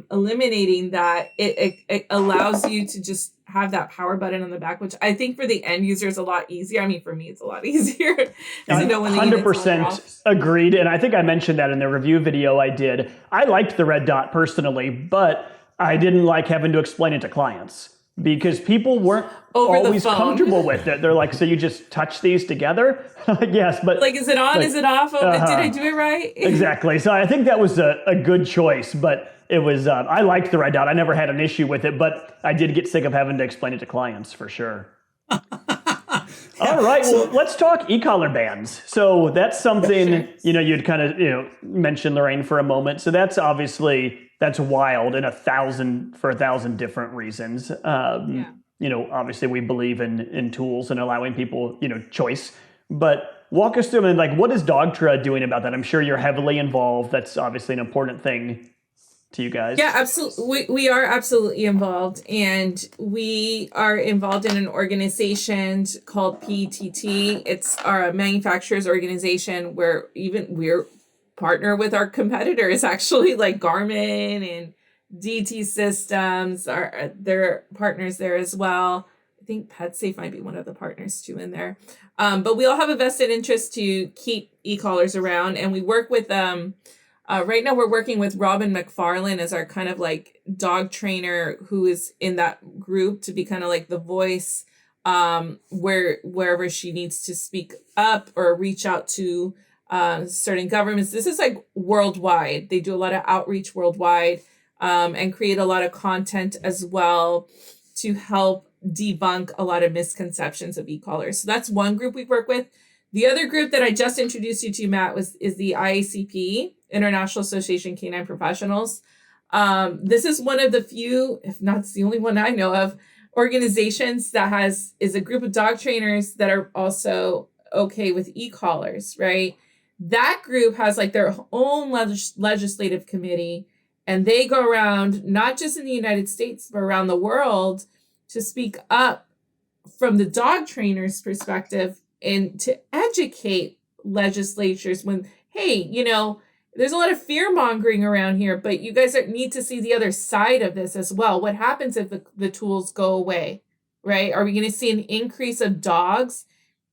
[SPEAKER 3] eliminating that, it allows you to just have that power button on the back, which I think for the end user is a lot easier. I mean, for me, it's a lot easier to know when the
[SPEAKER 1] 100% agreed. And I think I mentioned that in the review video I did. I liked the red dot personally, but I didn't like having to explain it to clients because people weren't always comfortable with it. They're like, so you just touch these together? Yes, but
[SPEAKER 3] like, is it on? Is it off? Did I do it right?
[SPEAKER 1] Exactly. So I think that was a good choice, but it was, I liked the red dot. I never had an issue with it, but I did get sick of having to explain it to clients for sure. All right. Well, let's talk e-collar bans. So that's something, you'd kind of, mention Lorraine for a moment. So that's wild and 1,000 different reasons. Obviously we believe in tools and allowing people, choice, but walk us through, like, what is Dogtra doing about that? I'm sure you're heavily involved. That's obviously an important thing to you guys.
[SPEAKER 3] Yeah, absolutely. We are absolutely involved, and we are involved in an organization called PTT. It's our manufacturers organization where we're partner with our competitors, actually, like Garmin and DT Systems they're partners there as well. I think PetSafe might be one of the partners too in there. But we all have a vested interest to keep e-collars around, and we work with right now we're working with Robin McFarlane as our kind of like dog trainer who is in that group to be kind of like the voice wherever she needs to speak up or reach out to certain governments. This is like worldwide. They do a lot of outreach worldwide and create a lot of content as well to help debunk a lot of misconceptions of e-collars. So that's one group we work with. The other group that I just introduced you to, Matt, is the IACP, International Association Canine Professionals. This is one of the few, if not the only one I know of, organizations that is a group of dog trainers that are also okay with e-collars, right? That group has like their own legislative committee, and they go around not just in the United States but around the world to speak up from the dog trainers' perspective and to educate legislatures when, hey, there's a lot of fear mongering around here, but you guys need to see the other side of this as well. What happens if the tools go away, right? Are we going to see an increase of dogs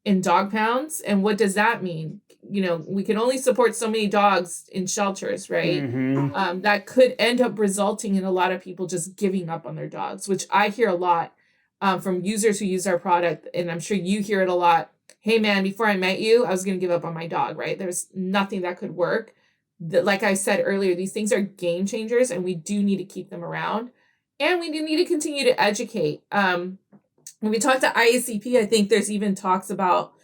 [SPEAKER 3] in dog pounds? And what does that mean? We can only support so many dogs in shelters, right?
[SPEAKER 1] Mm-hmm.
[SPEAKER 3] That could end up resulting in a lot of people just giving up on their dogs, which I hear a lot from users who use our product. And I'm sure you hear it a lot. Hey, man, before I met you, I was going to give up on my dog, right? There's nothing that could work. Like I said earlier, these things are game changers, and we do need to keep them around, and we do need to continue to educate. When we talk to IACP, I think there's even talks about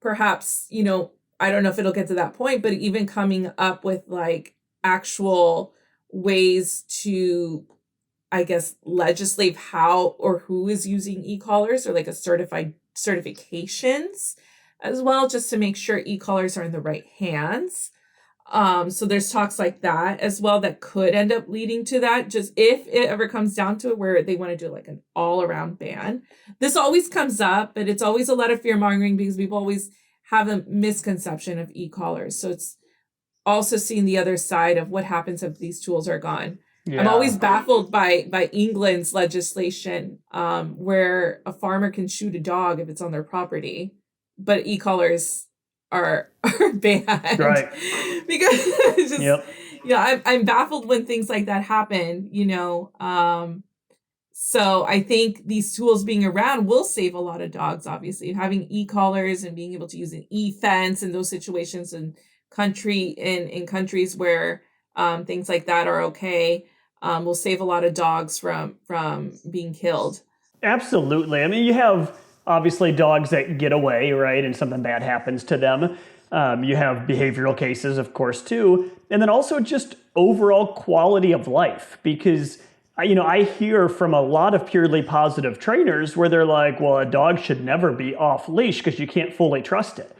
[SPEAKER 3] perhaps, I don't know if it'll get to that point, but even coming up with like actual ways to, I guess, legislate how or who is using e-collars, or like a certifications as well, just to make sure e-collars are in the right hands. So there's talks like that as well that could end up leading to that, just if it ever comes down to it where they want to do like an all-around ban. This always comes up, but it's always a lot of fear-mongering because people always have a misconception of e-collars. So it's also seeing the other side of what happens if these tools are gone. Yeah. I'm always baffled by England's legislation, where a farmer can shoot a dog if it's on their property, but e-collars are banned,
[SPEAKER 1] right?
[SPEAKER 3] Because it's just, I'm baffled when things like that happen, so I think these tools being around will save a lot of dogs. Obviously, having e-collars and being able to use an e-fence in those situations in countries where things like that are okay, will save a lot of dogs from being killed.
[SPEAKER 1] Absolutely. I mean, you have obviously dogs that get away, right, and something bad happens to them. You have behavioral cases, of course, too. And then also just overall quality of life, because, I hear from a lot of purely positive trainers where they're like, well, a dog should never be off leash because you can't fully trust it.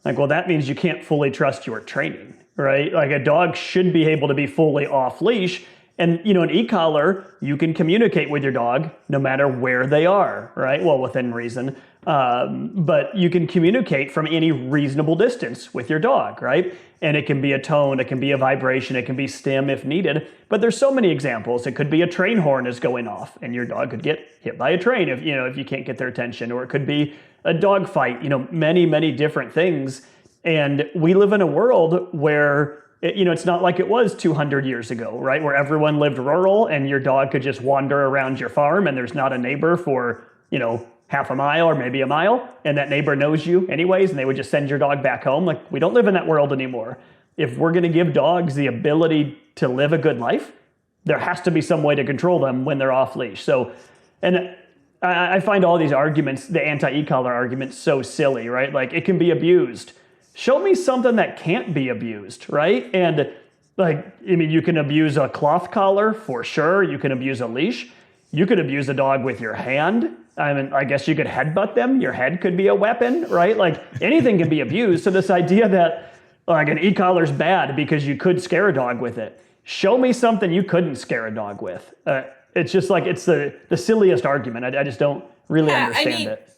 [SPEAKER 1] Like, well, that means you can't fully trust your training, right? Like, a dog should be able to be fully off leash. And, an e-collar, you can communicate with your dog no matter where they are, right? Well, within reason. But you can communicate from any reasonable distance with your dog, right? And it can be a tone, it can be a vibration, it can be stim if needed. But there's so many examples. It could be a train horn is going off and your dog could get hit by a train if you can't get their attention. Or it could be a dog fight, many, many different things. And we live in a world where it's not like it was 200 years ago, right? Where everyone lived rural and your dog could just wander around your farm and there's not a neighbor for, half a mile or maybe a mile. And that neighbor knows you anyways, and they would just send your dog back home. Like, we don't live in that world anymore. If we're going to give dogs the ability to live a good life, there has to be some way to control them when they're off leash. So, and I find all these arguments, the anti-e-collar arguments, so silly, right? Like, it can be abused. Show me something that can't be abused, right? And you can abuse a cloth collar for sure. You can abuse a leash. You could abuse a dog with your hand. I guess you could headbutt them. Your head could be a weapon, right? Like, anything can be abused. So this idea that like an e-collar's bad because you could scare a dog with it. Show me something you couldn't scare a dog with. It's just like, it's the silliest argument. I just don't really understand it.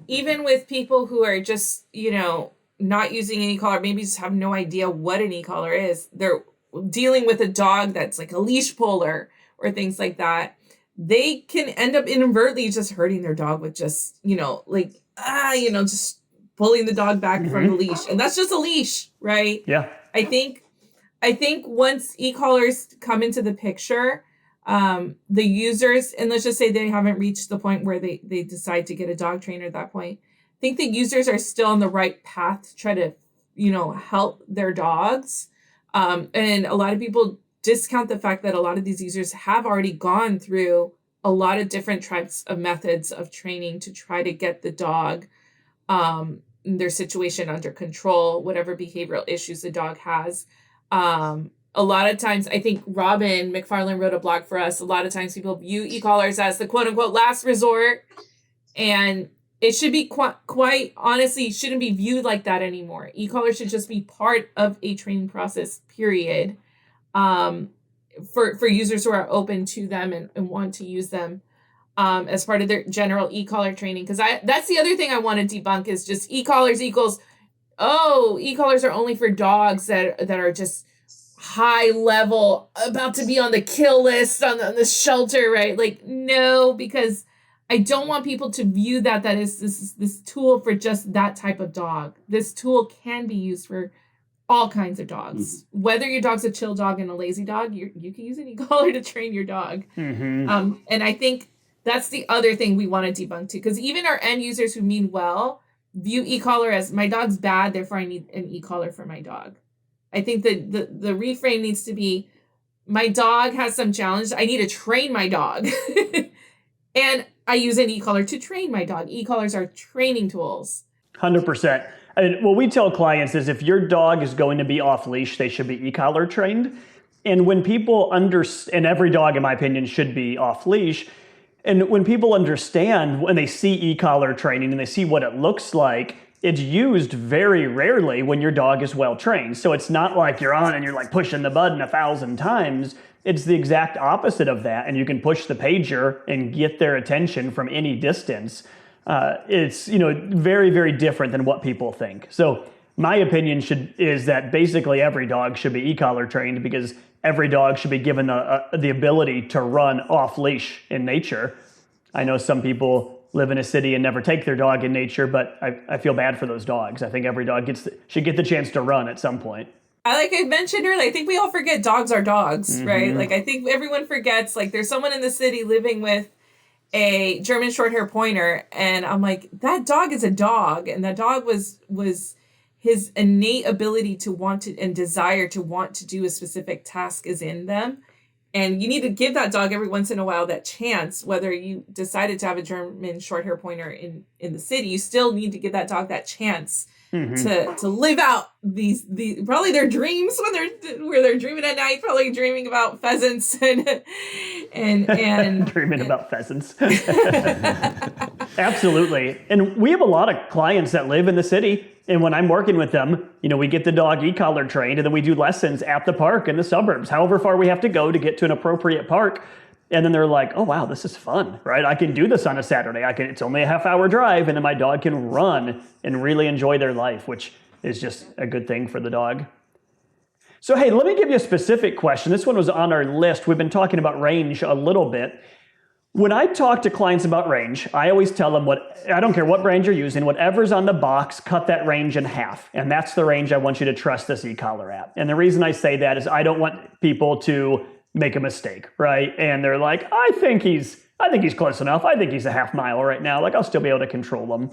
[SPEAKER 3] Even with people who are just, not using an e-collar, maybe just have no idea what an e-collar is. They're dealing with a dog that's like a leash puller or things like that. They can end up inadvertently just hurting their dog with just, just pulling the dog back from the leash. And that's just a leash, right?
[SPEAKER 1] Yeah.
[SPEAKER 3] I think once e-collars come into the picture, the users, and let's just say they haven't reached the point where they decide to get a dog trainer at that point, I think the users are still on the right path to try to, help their dogs. And a lot of people discount the fact that a lot of these users have already gone through a lot of different types of methods of training to try to get the dog, their situation under control, whatever behavioral issues the dog has. A a lot of times, I think Robin McFarland wrote a blog for us. A lot of times people view e-collars as the quote unquote last resort. And it should be quite honestly, shouldn't be viewed like that anymore. E-collars should just be part of a training process, period. For users who are open to them and want to use them as part of their general e-collar training. Because that's the other thing I want to debunk is just e-collars equals, oh, e-collars are only for dogs that are just high level, about to be on the kill list on the shelter, right? Like, no, because I don't want people to view that is this tool for just that type of dog. This tool can be used for all kinds of dogs. Mm-hmm. Whether your dog's a chill dog and a lazy dog, you can use an e-collar to train your dog. Mm-hmm. And I think that's the other thing we want to debunk too, because even our end users who mean well view e-collar as my dog's bad, therefore I need an e-collar for my dog. I think that the reframe needs to be, my dog has some challenge. I need to train my dog. And I use an e-collar to train my dog. E-collars are training tools.
[SPEAKER 1] 100%. And what we tell clients is if your dog is going to be off leash, they should be e-collar trained. And when people and every dog, in my opinion, should be off leash. And when people understand, when they see e-collar training and they see what it looks like, it's used very rarely when your dog is well trained. So it's not like you're on and you're like pushing the button 1,000 times. It's the exact opposite of that. And you can push the pager and get their attention from any distance. It's very, very different than what people think. So my opinion is that basically every dog should be e-collar trained because every dog should be given the ability to run off leash in nature. I know some people live in a city and never take their dog in nature, but I feel bad for those dogs. I think every dog should get the chance to run at some point.
[SPEAKER 3] Like I mentioned earlier, I think we all forget dogs are dogs, mm-hmm. right? Like I think everyone forgets, like there's someone in the city living with a German short hair pointer, and I'm like, that dog is a dog, and that dog was his innate ability to want to and desire to want to do a specific task is in them. And you need to give that dog every once in a while that chance, whether you decided to have a German short hair pointer in the city, you still need to give that dog that chance mm-hmm. to live out these probably their dreams where they're dreaming at night, probably dreaming about pheasants and
[SPEAKER 1] dreaming about pheasants. Absolutely. And we have a lot of clients that live in the city. And when I'm working with them, we get the dog e-collar trained and then we do lessons at the park in the suburbs, however far we have to go to get to an appropriate park. And then they're like, oh, wow, this is fun, right? I can do this on a Saturday. It's only a half-hour drive, and then my dog can run and really enjoy their life, which is just a good thing for the dog. So, hey, let me give you a specific question. This one was on our list. We've been talking about range a little bit. When I talk to clients about range, I always tell them I don't care what brand you're using, whatever's on the box, cut that range in half. And that's the range I want you to trust this e-collar at. And the reason I say that is I don't want people to make a mistake, right? And they're like, I think he's close enough. I think he's a half mile right now. Like I'll still be able to control him.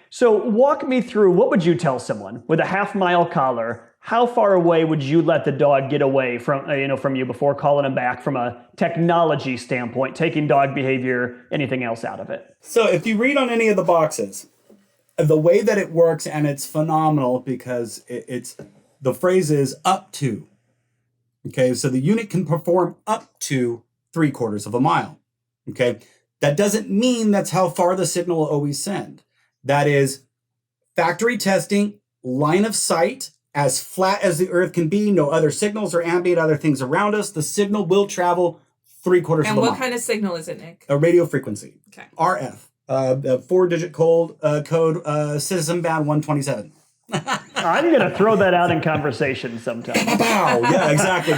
[SPEAKER 1] So walk me through, what would you tell someone with a half mile collar? How far away would you let the dog get away from you before calling him back from a technology standpoint, taking dog behavior, anything else out of it?
[SPEAKER 2] So if you read on any of the boxes, the way that it works, and it's phenomenal because it's the phrase is up to. Okay, so the unit can perform up to 3/4 of a mile. Okay, that doesn't mean that's how far the signal will always send. That is factory testing, line of sight, as flat as the earth can be, no other signals or ambient other things around us. The signal will travel 3/4 of a mile.
[SPEAKER 3] And what kind of signal is it, Nick?
[SPEAKER 2] A radio frequency.
[SPEAKER 3] Okay.
[SPEAKER 2] RF, the 4-digit code, Citizen Band 127.
[SPEAKER 1] I'm going to throw that out in conversation sometime.
[SPEAKER 2] Wow, yeah, exactly.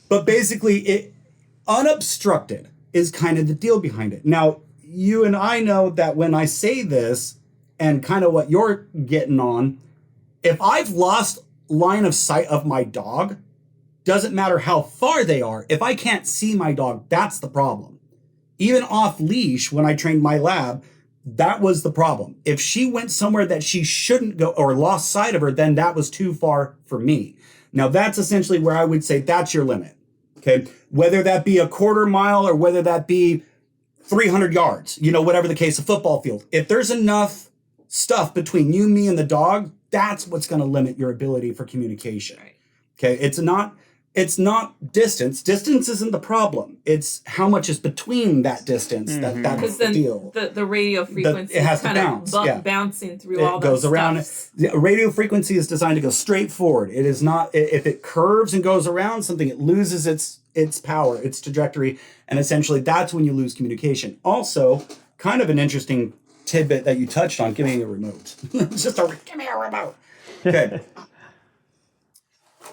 [SPEAKER 2] But basically, it unobstructed is kind of the deal behind it. Now, you and I know that when I say this, and kind of what you're getting on, if I've lost line of sight of my dog, doesn't matter how far they are. If I can't see my dog, that's the problem. Even off leash, when I trained my lab, that was the problem. If she went somewhere that she shouldn't go or lost sight of her, then that was too far for me. Now that's essentially where I would say that's your limit. Okay. Whether that be a 1/4 mile or whether that be 300 yards, whatever the case, a football field. If there's enough stuff between you, me, and the dog, that's what's going to limit your ability for communication. Okay. It's not it's not distance. Distance isn't the problem. It's how much is between that distance that's the deal.
[SPEAKER 3] The radio frequency
[SPEAKER 2] it has to
[SPEAKER 3] kind
[SPEAKER 2] bounce.
[SPEAKER 3] of bouncing through
[SPEAKER 2] It
[SPEAKER 3] all that
[SPEAKER 2] goes around.
[SPEAKER 3] stuff.
[SPEAKER 2] The radio frequency is designed to go straight forward. It is not, if it curves and goes around something, it loses its power, its trajectory, and essentially that's when you lose communication. Also, kind of an interesting tidbit that you touched on, give me a remote. Give me a remote. Okay.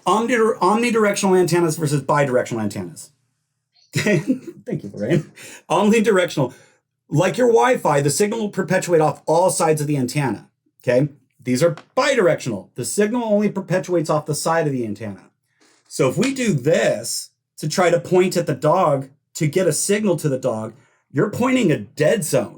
[SPEAKER 2] Omnidirectional antennas versus bidirectional antennas. Okay. Thank you, Lorraine. Omnidirectional. Like your Wi-Fi, the signal will perpetuate off all sides of the antenna. Okay. These are bidirectional. The signal only perpetuates off the side of the antenna. So if we do this to try to point at the dog to get a signal to the dog, you're pointing a dead zone.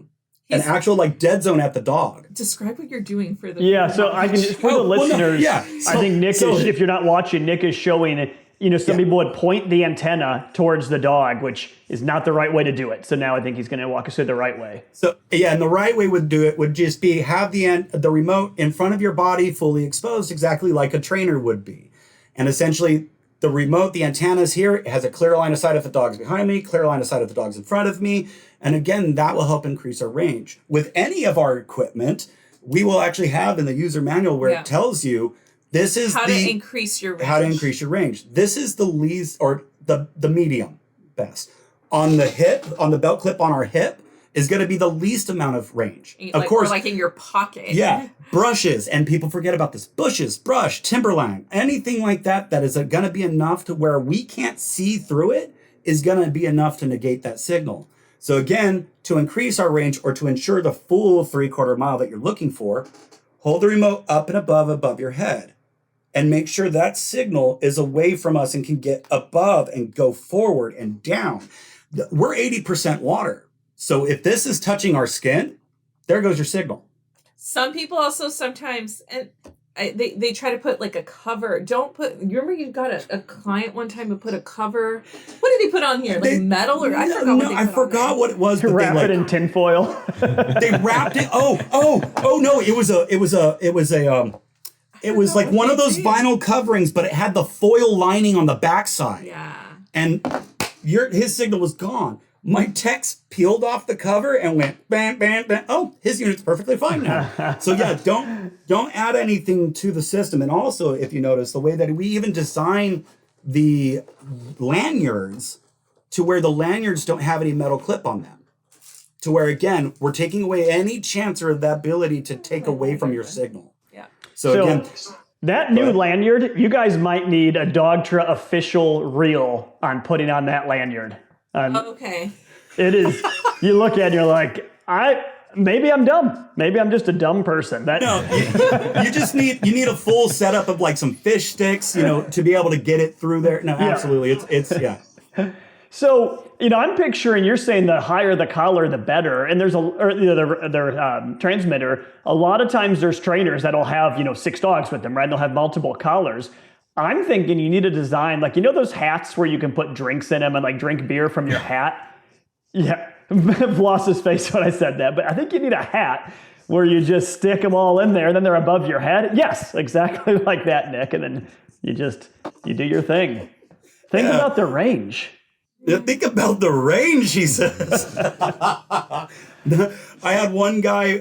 [SPEAKER 2] An actual dead zone at the dog.
[SPEAKER 3] Describe what you're doing for the
[SPEAKER 1] So I can just for the listeners. I think Nick is. If you're not watching, Nick is showing. Some people would point the antenna towards the dog, which is not the right way to do it. So now I think he's going to walk us through the right way.
[SPEAKER 2] So and the right way would do it would just be have the remote in front of your body, fully exposed, exactly like a trainer would be, and essentially. The remote, the antenna's here. It has a clear line of sight if the dog's behind me, clear line of sight if the dog's in front of me. And again, that will help increase our range. With any of our equipment, we will actually have in the user manual where it tells you this is
[SPEAKER 3] how to increase your range.
[SPEAKER 2] How to increase your range. This is the least or the medium best. On the hip, on the belt clip on our hip, is going to be the least amount of range. Of course,
[SPEAKER 3] or in your pocket.
[SPEAKER 2] Yeah. Brushes, and people forget about this. Bushes, brush, timberline, anything like that is going to be enough to where we can't see through it is going to be enough to negate that signal. So again, to increase our range or to ensure the full 3/4 mile that you're looking for, hold the remote up and above your head and make sure that signal is away from us and can get above and go forward and down. We're 80% water. So if this is touching our skin, there goes your signal.
[SPEAKER 3] Some people also sometimes, and they try to put a cover. Don't put, you remember you got a client one time who put a cover. What did he put on here? Metal or I forgot what they put
[SPEAKER 2] I forgot what it was.
[SPEAKER 1] But wrap it in tinfoil.
[SPEAKER 2] They wrapped it. Oh no, it was like one of those vinyl coverings, but it had the foil lining on the backside.
[SPEAKER 3] Yeah.
[SPEAKER 2] And his signal was gone. My text peeled off the cover and went bam, bam, bam. Oh, his unit's perfectly fine now. So don't add anything to the system. And also, if you notice, the way that we even design the lanyards to where the lanyards don't have any metal clip on them. To where, again, we're taking away any chance or the ability to take away from your signal.
[SPEAKER 3] Yeah.
[SPEAKER 2] So again...
[SPEAKER 1] That new lanyard, you guys might need a Dogtra official reel on putting on that lanyard.
[SPEAKER 3] Okay.
[SPEAKER 1] It is. You look at it and you're like, maybe I'm dumb. Maybe I'm just a dumb person.
[SPEAKER 2] No, you just need a full setup of some fish sticks, to be able to get it through there. No, absolutely. It's.
[SPEAKER 1] So, I'm picturing you're saying the higher the collar, the better. And there's their transmitter. A lot of times there's trainers that'll have, 6 dogs with them, right? And they'll have multiple collars. I'm thinking you need to design, those hats where you can put drinks in them and drink beer from your hat. Yeah, I've lost his face when I said that, but I think you need a hat where you just stick them all in there and then they're above your head. Yes, exactly like that, Nick. And then you do your thing. Think about the range.
[SPEAKER 2] Think about the range, he says. I had one guy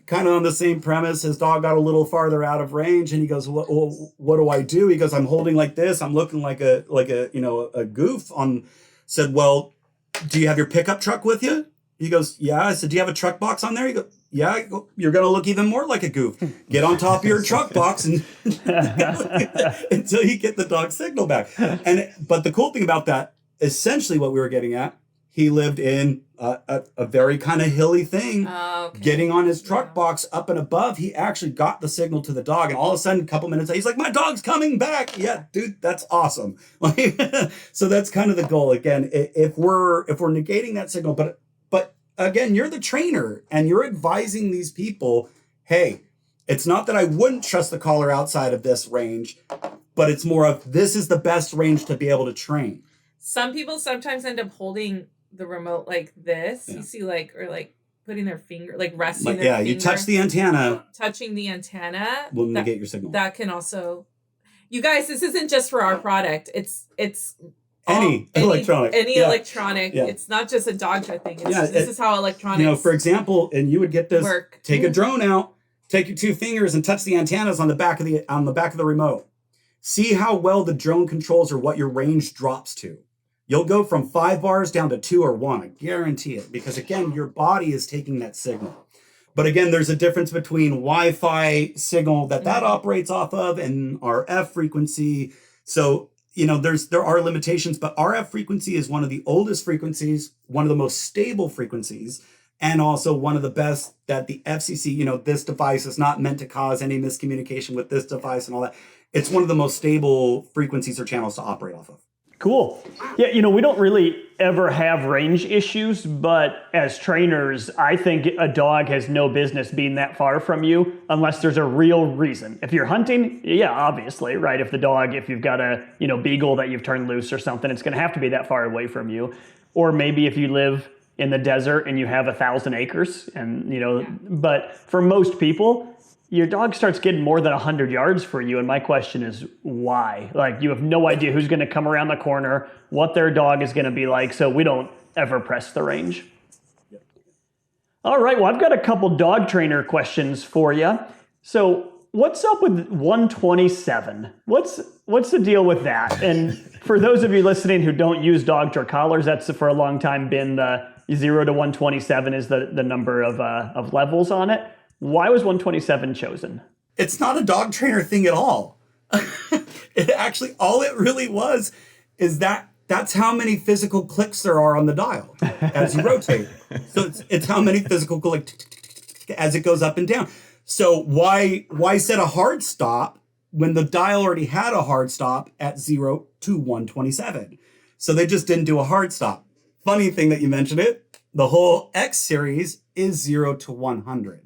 [SPEAKER 2] kind of on the same premise. His dog got a little farther out of range, and he goes, "What do I do?" He goes, "I'm holding like this. I'm looking like a goof." Said, "Well, do you have your pickup truck with you?" He goes, "Yeah." I said, "Do you have a truck box on there?" He goes, "Yeah." I go, "You're gonna look even more like a goof. Get on top of your truck box and until you get the dog signal back." But the cool thing about that, essentially, what we were getting at, he lived in a very kind of hilly thing.
[SPEAKER 3] Okay.
[SPEAKER 2] Getting on his truck box up and above, he actually got the signal to the dog, and all of a sudden, a couple minutes later, he's like, "My dog's coming back." Yeah, dude, that's awesome. So that's kind of the goal. Again, if we're negating that signal, but again, you're the trainer and you're advising these people, hey, it's not that I wouldn't trust the collar outside of this range, but it's more of this is the best range to be able to train.
[SPEAKER 3] Some people sometimes end up holding the remote like this.
[SPEAKER 2] Yeah.
[SPEAKER 3] You see, or putting their finger, resting their finger.
[SPEAKER 2] You touch the antenna.
[SPEAKER 3] Touching the antenna
[SPEAKER 2] Will negate your signal.
[SPEAKER 3] That can also, You guys, this isn't just for our product. It's
[SPEAKER 2] Any electronic.
[SPEAKER 3] Any
[SPEAKER 2] Yeah.
[SPEAKER 3] electronic.
[SPEAKER 2] Yeah.
[SPEAKER 3] It's not just a Dogtra thing.
[SPEAKER 2] This
[SPEAKER 3] is how electronics
[SPEAKER 2] for example, and you would get this,
[SPEAKER 3] work.
[SPEAKER 2] take a drone out, take your 2 fingers and touch the antennas on the back of the remote. See how well the drone controls or what your range drops to. You'll go from 5 bars down to 2 or 1. I guarantee it. Because again, your body is taking that signal. But again, there's a difference between Wi-Fi signal that operates off of and RF frequency. So, there are limitations, but RF frequency is one of the oldest frequencies, one of the most stable frequencies, and also one of the best that the FCC, this device is not meant to cause any miscommunication with this device and all that. It's one of the most stable frequencies or channels to operate off of.
[SPEAKER 1] Cool. Yeah, we don't really ever have range issues, but as trainers, I think a dog has no business being that far from you unless there's a real reason. If you're hunting, yeah, obviously, right? If you've got a, beagle that you've turned loose or something, it's going to have to be that far away from you. Or maybe if you live in the desert and you have 1,000 acres and, but for most people, your dog starts getting more than 100 yards for you. And my question is why? Like, you have no idea who's going to come around the corner, what their dog is going to be like. So we don't ever press the range. Yep. All right. Well, I've got a couple dog trainer questions for you. So what's up with 127? What's the deal with that? And for those of you listening who don't use Dogtra collars, that's for a long time been the 0 to 127 is the number of levels on it. Why was 127 chosen?
[SPEAKER 2] It's not a dog trainer thing at all. It actually, all it really was is that's how many physical clicks there are on the dial as you rotate. So it's how many physical clicks as it goes up and down. So why set a hard stop when the dial already had a hard stop at 0 to 127? So they just didn't do a hard stop. Funny thing that you mentioned it, the whole X series is 0 to 100.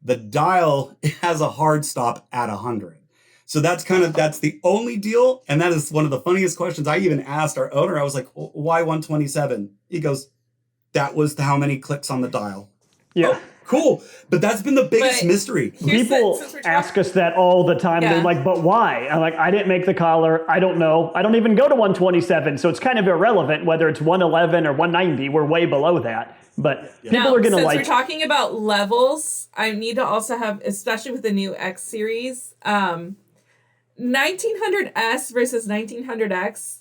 [SPEAKER 2] The dial has a hard stop at 100. So that's the only deal. And that is one of the funniest questions. I even asked our owner, I was like, why 127? He goes, that was how many clicks on the dial.
[SPEAKER 1] Yeah.
[SPEAKER 2] Oh, cool. But that's been the biggest mystery.
[SPEAKER 1] People ask us that all the time. Yeah. They're like, but why? I'm like, I didn't make the collar. I don't know. I don't even go to 127. So it's kind of irrelevant whether it's 111 or 190. We're way below that. But people are going to like...
[SPEAKER 3] Since we're talking about levels, I need to also have, especially with the new X series, 1900S versus 1900X,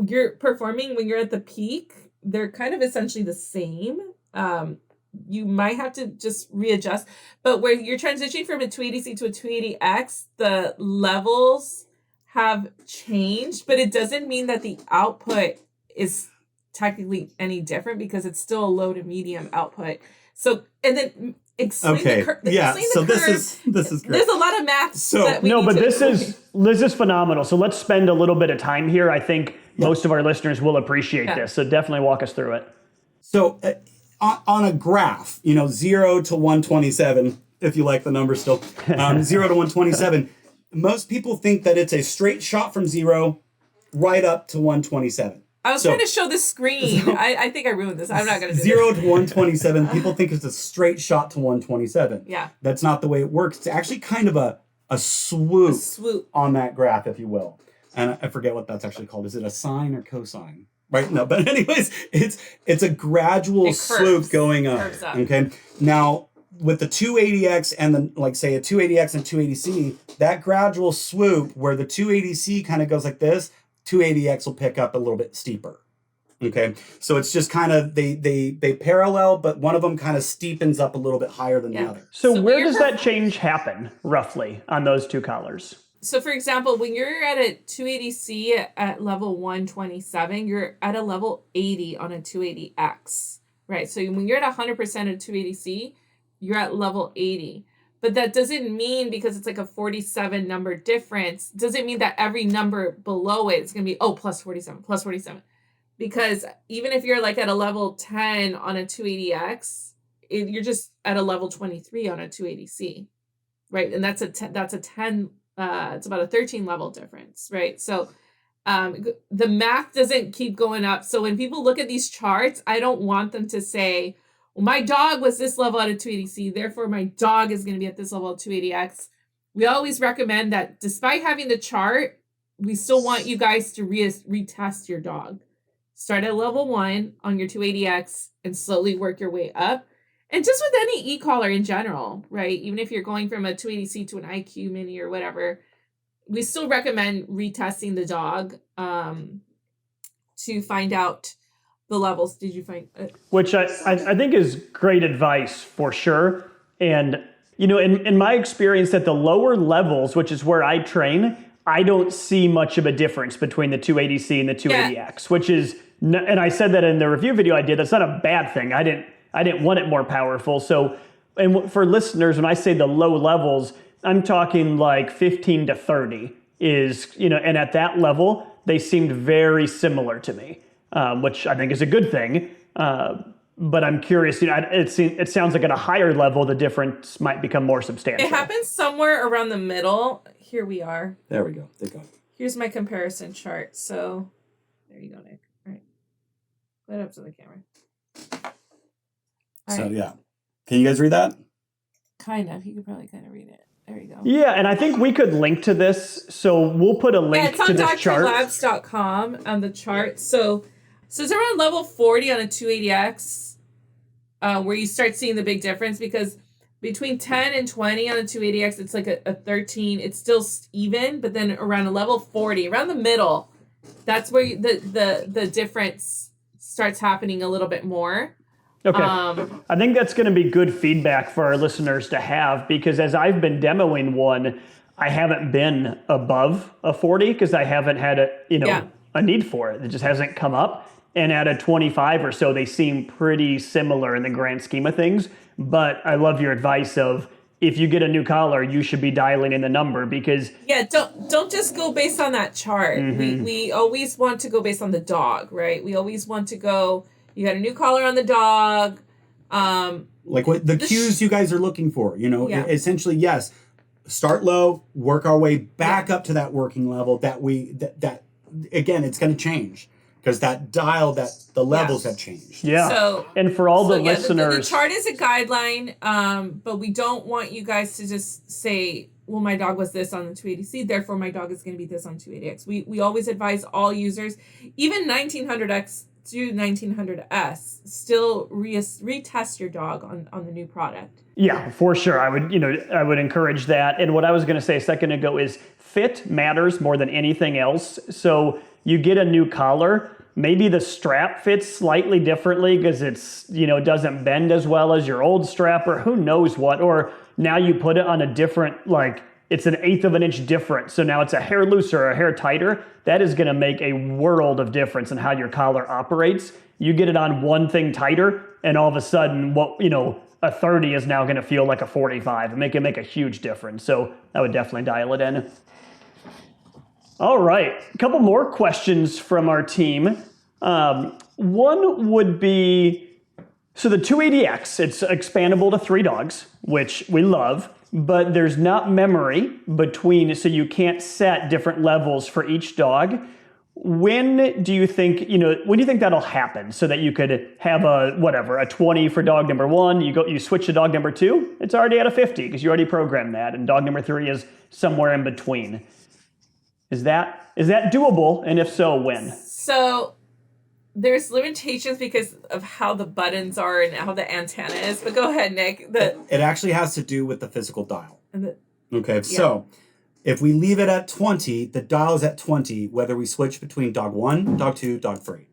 [SPEAKER 3] you're performing when you're at the peak, they're kind of essentially the same. You might have to just readjust. But where you're transitioning from a 280C to a 280X, the levels have changed, but it doesn't mean that the output is technically any different because it's still a low to medium output. So, and then explain the curve. This is great. There's a lot of math.
[SPEAKER 1] This is phenomenal. So let's spend a little bit of time here. I think most of our listeners will appreciate this. So definitely walk us through it.
[SPEAKER 2] So on a graph, 0 to 127, if you like the number still, 0 to 127, most people think that it's a straight shot from 0 right up to 127.
[SPEAKER 3] I was trying to show the screen. I think I ruined this. I'm not going to do
[SPEAKER 2] 0 to 127. People think it's a straight shot to 127.
[SPEAKER 3] Yeah.
[SPEAKER 2] That's not the way it works. It's actually kind of a swoop on that graph, if you will. And I forget what that's actually called. Is it a sine or cosine? Right? No, but anyways, it's a gradual swoop going up. Okay. Now, with the 280X and say a 280X and 280C, that gradual swoop where the 280C kind of goes like this, 280X will pick up a little bit steeper. Okay. So it's just kind of, they parallel, but one of them kind of steepens up a little bit higher than the other.
[SPEAKER 1] So where does that change happen roughly on those two collars?
[SPEAKER 3] So for example, when you're at a 280C at level 127, you're at a level 80 on a 280X, right? So when you're at 100% of 280C, you're at level 80. But that doesn't mean, because it's like a 47 number difference, doesn't mean that every number below it is going to be, plus 47, plus 47. Because even if you're like at a level 10 on a 280X, you're just at a level 23 on a 280C, right? And that's a 10, it's about a 13 level difference, right? So the math doesn't keep going up. So when people look at these charts, I don't want them to say, well, my dog was this level at a 280C, therefore my dog is going to be at this level at 280X. We always recommend that despite having the chart, we still want you guys to retest your dog. Start at level 1 on your 280X and slowly work your way up. And just with any e-collar in general, right? Even if you're going from a 280C to an IQ Mini or whatever, we still recommend retesting the dog to find out the levels. Did you find
[SPEAKER 1] which I think is great advice for sure. And in my experience at the lower levels, which is where I train, I don't see much of a difference between the 280C and the 280X, which is, and I said that in the review video I did, that's not a bad thing. I didn't want it more powerful. So, and for listeners, when I say the low levels, I'm talking like 15 to 30 is, and at that level, they seemed very similar to me, which I think is a good thing. But I'm curious, it sounds like at a higher level, the difference might become more substantial.
[SPEAKER 3] It happens somewhere around the middle. Here we are.
[SPEAKER 2] There we go. They got it.
[SPEAKER 3] Here's my comparison chart. So there you go, Nick. All right. Put it up to the camera. All right.
[SPEAKER 2] Yeah. Can you guys read that?
[SPEAKER 3] Kind of. You could probably kind of read it. There you go.
[SPEAKER 1] Yeah, and I think we could link to this. So we'll put a link to this chart.
[SPEAKER 3] It's on DoctraLabs.com on the chart. So it's around level 40 on a 280X where you start seeing the big difference, because between 10 and 20 on a 280X, it's like a 13. It's still even, but then around a level 40, around the middle, that's where the difference starts happening a little bit more.
[SPEAKER 1] Okay. I think that's going to be good feedback for our listeners to have, because as I've been demoing one, I haven't been above a 40 because I haven't had a need for it. It just hasn't come up. And at a 25 or so, they seem pretty similar in the grand scheme of things. But I love your advice of, if you get a new collar, you should be dialing in the number, because
[SPEAKER 3] don't just go based on that chart.
[SPEAKER 1] Mm-hmm.
[SPEAKER 3] We always want to go based on the dog, right? We always want to go, you got a new collar on the dog.
[SPEAKER 2] Like what the cues you guys are looking for, essentially, yes, start low, work our way back up to that working level that again, it's going to change. Because that dial, the levels have changed.
[SPEAKER 1] Yeah.
[SPEAKER 3] So,
[SPEAKER 1] and for all the listeners,
[SPEAKER 3] the chart is a guideline, but we don't want you guys to just say, well, my dog was this on the 280C, therefore my dog is going to be this on 280X. We always advise all users, even 1900X to 1900S, still retest your dog on the new product.
[SPEAKER 1] Yeah, for sure. I would encourage that. And what I was going to say a second ago is fit matters more than anything else. So you get a new collar, maybe the strap fits slightly differently because it's, doesn't bend as well as your old strap, or who knows what. Or now you put it on a different, it's an 1/8 of an inch different. So now it's a hair looser or a hair tighter. That is going to make a world of difference in how your collar operates. You get it on one thing tighter, and all of a sudden, a 30 is now going to feel like a 45 and make a huge difference. So I would definitely dial it in. All right, a couple more questions from our team. One would be, so the 280X, it's expandable to 3 dogs, which we love, but there's not memory between, so you can't set different levels for each dog. When do you think that'll happen, so that you could have a 20 for dog number 1, you switch to dog number 2, it's already at a 50 because you already programmed that, and dog number 3 is somewhere in between. Is that doable? And if so, when?
[SPEAKER 3] So there's limitations because of how the buttons are and how the antenna is. But go ahead, Nick.
[SPEAKER 2] It actually has to do with the physical dial. So if we leave it at 20, the dial is at 20, whether we switch between dog 1, dog 2, dog 3.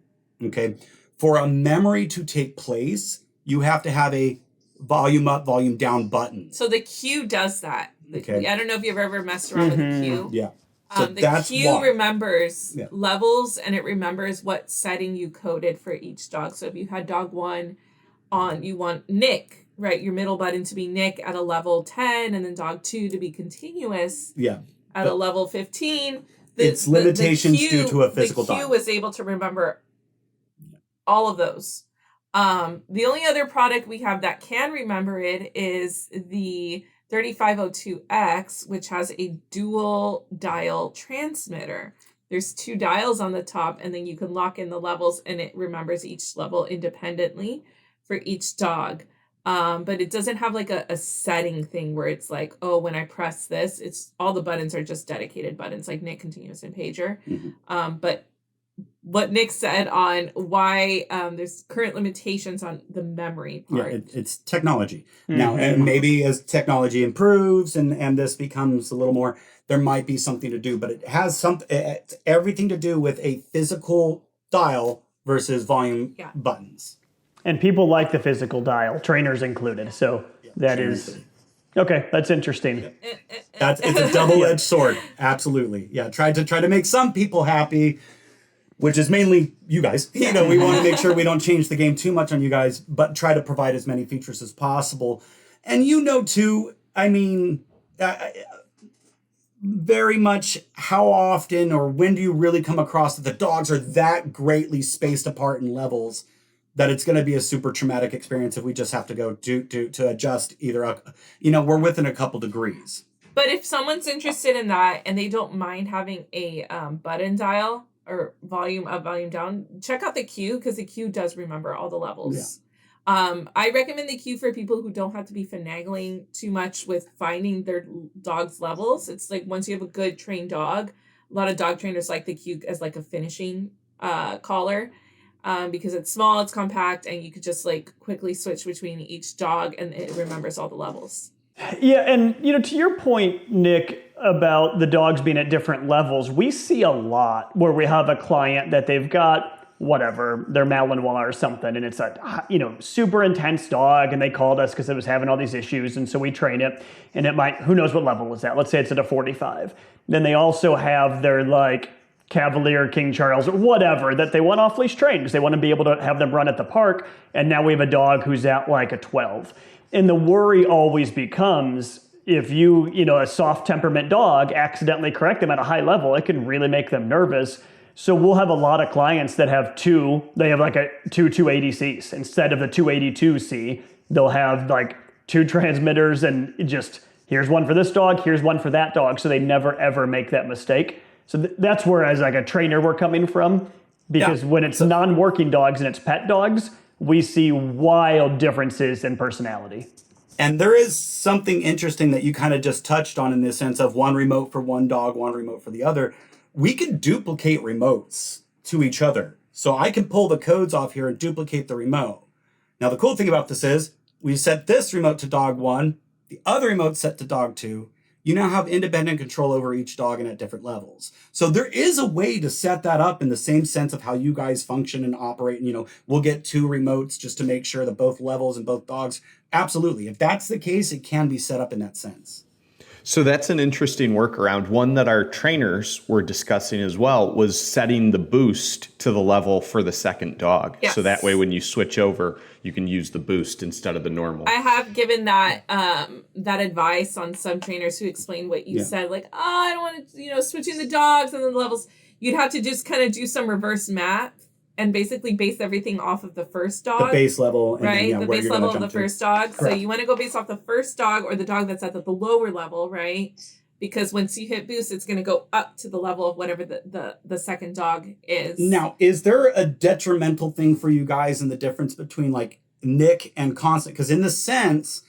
[SPEAKER 2] Okay. For a memory to take place, you have to have a volume up, volume down button.
[SPEAKER 3] So the cue does that.
[SPEAKER 2] Okay.
[SPEAKER 3] I don't know if you've ever messed around with the cue.
[SPEAKER 2] Yeah. So
[SPEAKER 3] the cue remembers levels, and it remembers what setting you coded for each dog. So if you had dog 1 on, you want Nick, right? Your middle button to be Nick at a level 10, and then dog 2 to be continuous at a level 15.
[SPEAKER 2] It's limitations due to a physical dial.
[SPEAKER 3] The cue was able to remember all of those. The only other product we have that can remember it is the 3502X, which has a dual dial transmitter. There's 2 dials on the top, and then you can lock in the levels, and it remembers each level independently for each dog. But it doesn't have like a setting thing where it's like, oh, when I press this, it's all the buttons are just dedicated buttons like Nick, Continuous, and Pager. But what Nick said on why there's current limitations on the memory part.
[SPEAKER 2] Yeah, it's technology. Now, and maybe as technology improves and this becomes a little more, there might be something to do, but it has it's everything to do with a physical dial versus volume buttons.
[SPEAKER 1] And people like the physical dial, trainers included. So that is okay. That's interesting.
[SPEAKER 2] It's a double-edged sword. Absolutely. Yeah. Try to make some people happy, which is mainly you guys. We want to make sure we don't change the game too much on you guys, but try to provide as many features as possible. And too, I mean, very much how often or when do you really come across that the dogs are that greatly spaced apart in levels that it's going to be a super traumatic experience if we just have to go to adjust either, we're within a couple degrees.
[SPEAKER 3] But if someone's interested in that and they don't mind having a button dial or volume up, volume down, check out the Q, because the Q does remember all the levels. I recommend the Q for people who don't have to be finagling too much with finding their dog's levels. It's like once you have a good trained dog, a lot of dog trainers like the Q as like a finishing collar. Because it's small, it's compact, and you could just like quickly switch between each dog and it remembers all the levels.
[SPEAKER 1] Yeah, and to your point, Nick, about the dogs being at different levels, we see a lot where we have a client that they've got whatever, their Malinois or something, and it's a super intense dog, and they called us because it was having all these issues, and so we train it, and it might, who knows what level it's at, let's say it's at a 45. Then they also have their like Cavalier, King Charles, or whatever that they want off-leash trained because they want to be able to have them run at the park. And now we have a dog who's at like a 12. And the worry always becomes if a soft temperament dog accidentally correct them at a high level, it can really make them nervous. So we'll have a lot of clients that have they have like two 280Cs. Instead of the 282C, they'll have like two transmitters and just here's one for this dog, here's one for that dog. So they never ever make that mistake. So that's where, as like a trainer, we're coming from, because when it's non-working dogs and it's pet dogs, we see wild differences in personality.
[SPEAKER 2] And there is something interesting that you kind of just touched on in the sense of one remote for one dog, one remote for the other. We can duplicate remotes to each other. So I can pull the codes off here and duplicate the remote. Now, the cool thing about this is we set this remote to dog 1, the other remote set to dog 2. You now have independent control over each dog and at different levels. So there is a way to set that up in the same sense of how you guys function and operate. And, we'll get 2 remotes just to make sure that both levels and both dogs. Absolutely. If that's the case, it can be set up in that sense.
[SPEAKER 4] So that's an interesting workaround. One that our trainers were discussing as well was setting the boost to the level for the second dog.
[SPEAKER 3] Yes.
[SPEAKER 4] So that way when you switch over, you can use the boost instead of the normal.
[SPEAKER 3] I have given that that advice on some trainers who explain what you said, like, I don't want to, switching the dogs and the levels. You'd have to just kind of do some reverse math and basically base everything off of the first dog.
[SPEAKER 2] The base level. And
[SPEAKER 3] right?
[SPEAKER 2] then,
[SPEAKER 3] The base level of the first dog.
[SPEAKER 2] Correct.
[SPEAKER 3] So you want to go based off the first dog or the dog that's at the lower level, right? Because once you hit boost, it's going to go up to the level of whatever the second dog is.
[SPEAKER 2] Now, is there a detrimental thing for you guys in the difference between like Nick and constant? Because in the sense,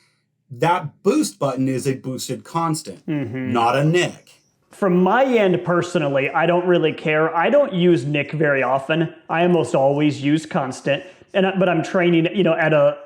[SPEAKER 2] that boost button is a boosted constant, not a Nick.
[SPEAKER 1] From my end, personally, I don't really care. I don't use Nick very often. I almost always use constant, but I'm training, at a,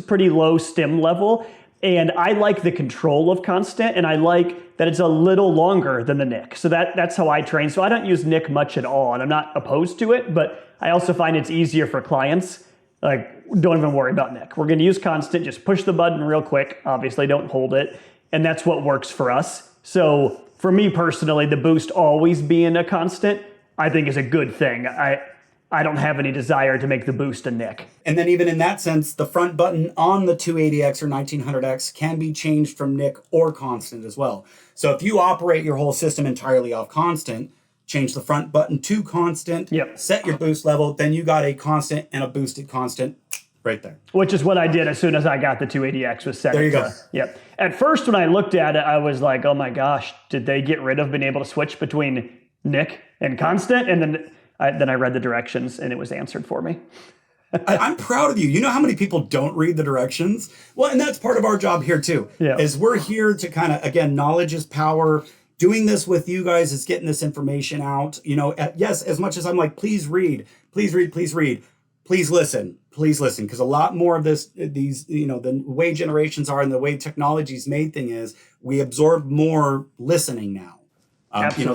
[SPEAKER 1] pretty low stim level. And I like the control of constant, and I like that it's a little longer than the Nick. So that's how I train. So I don't use Nick much at all, and I'm not opposed to it, but I also find it's easier for clients. Like, don't even worry about Nick. We're going to use constant. Just push the button real quick. Obviously, don't hold it. And that's what works for us. So for me personally, the boost always being a constant, I think is a good thing. I don't have any desire to make the boost a Nick.
[SPEAKER 2] And then even in that sense, the front button on the 280X or 1900X can be changed from Nick or constant as well. So if you operate your whole system entirely off constant, change the front button to constant, set your boost level, then you got a constant and a boosted constant right there.
[SPEAKER 1] Which is what I did as soon as I got the 280X was set.
[SPEAKER 2] There you go.
[SPEAKER 1] Yep. At first, when I looked at it, I was like, oh my gosh, did they get rid of being able to switch between Nick and constant? And then I read the directions and it was answered for me.
[SPEAKER 2] I'm proud of you. You know how many people don't read the directions? Well, and that's part of our job here too,
[SPEAKER 1] Yeah.
[SPEAKER 2] is we're here to kind of, again, knowledge is power. Doing this with you guys is getting this information out. Yes, as much as I'm like, please read, please read, please read, please listen, because a lot more of these, the way generations are and the way technology's made thing is we absorb more listening now.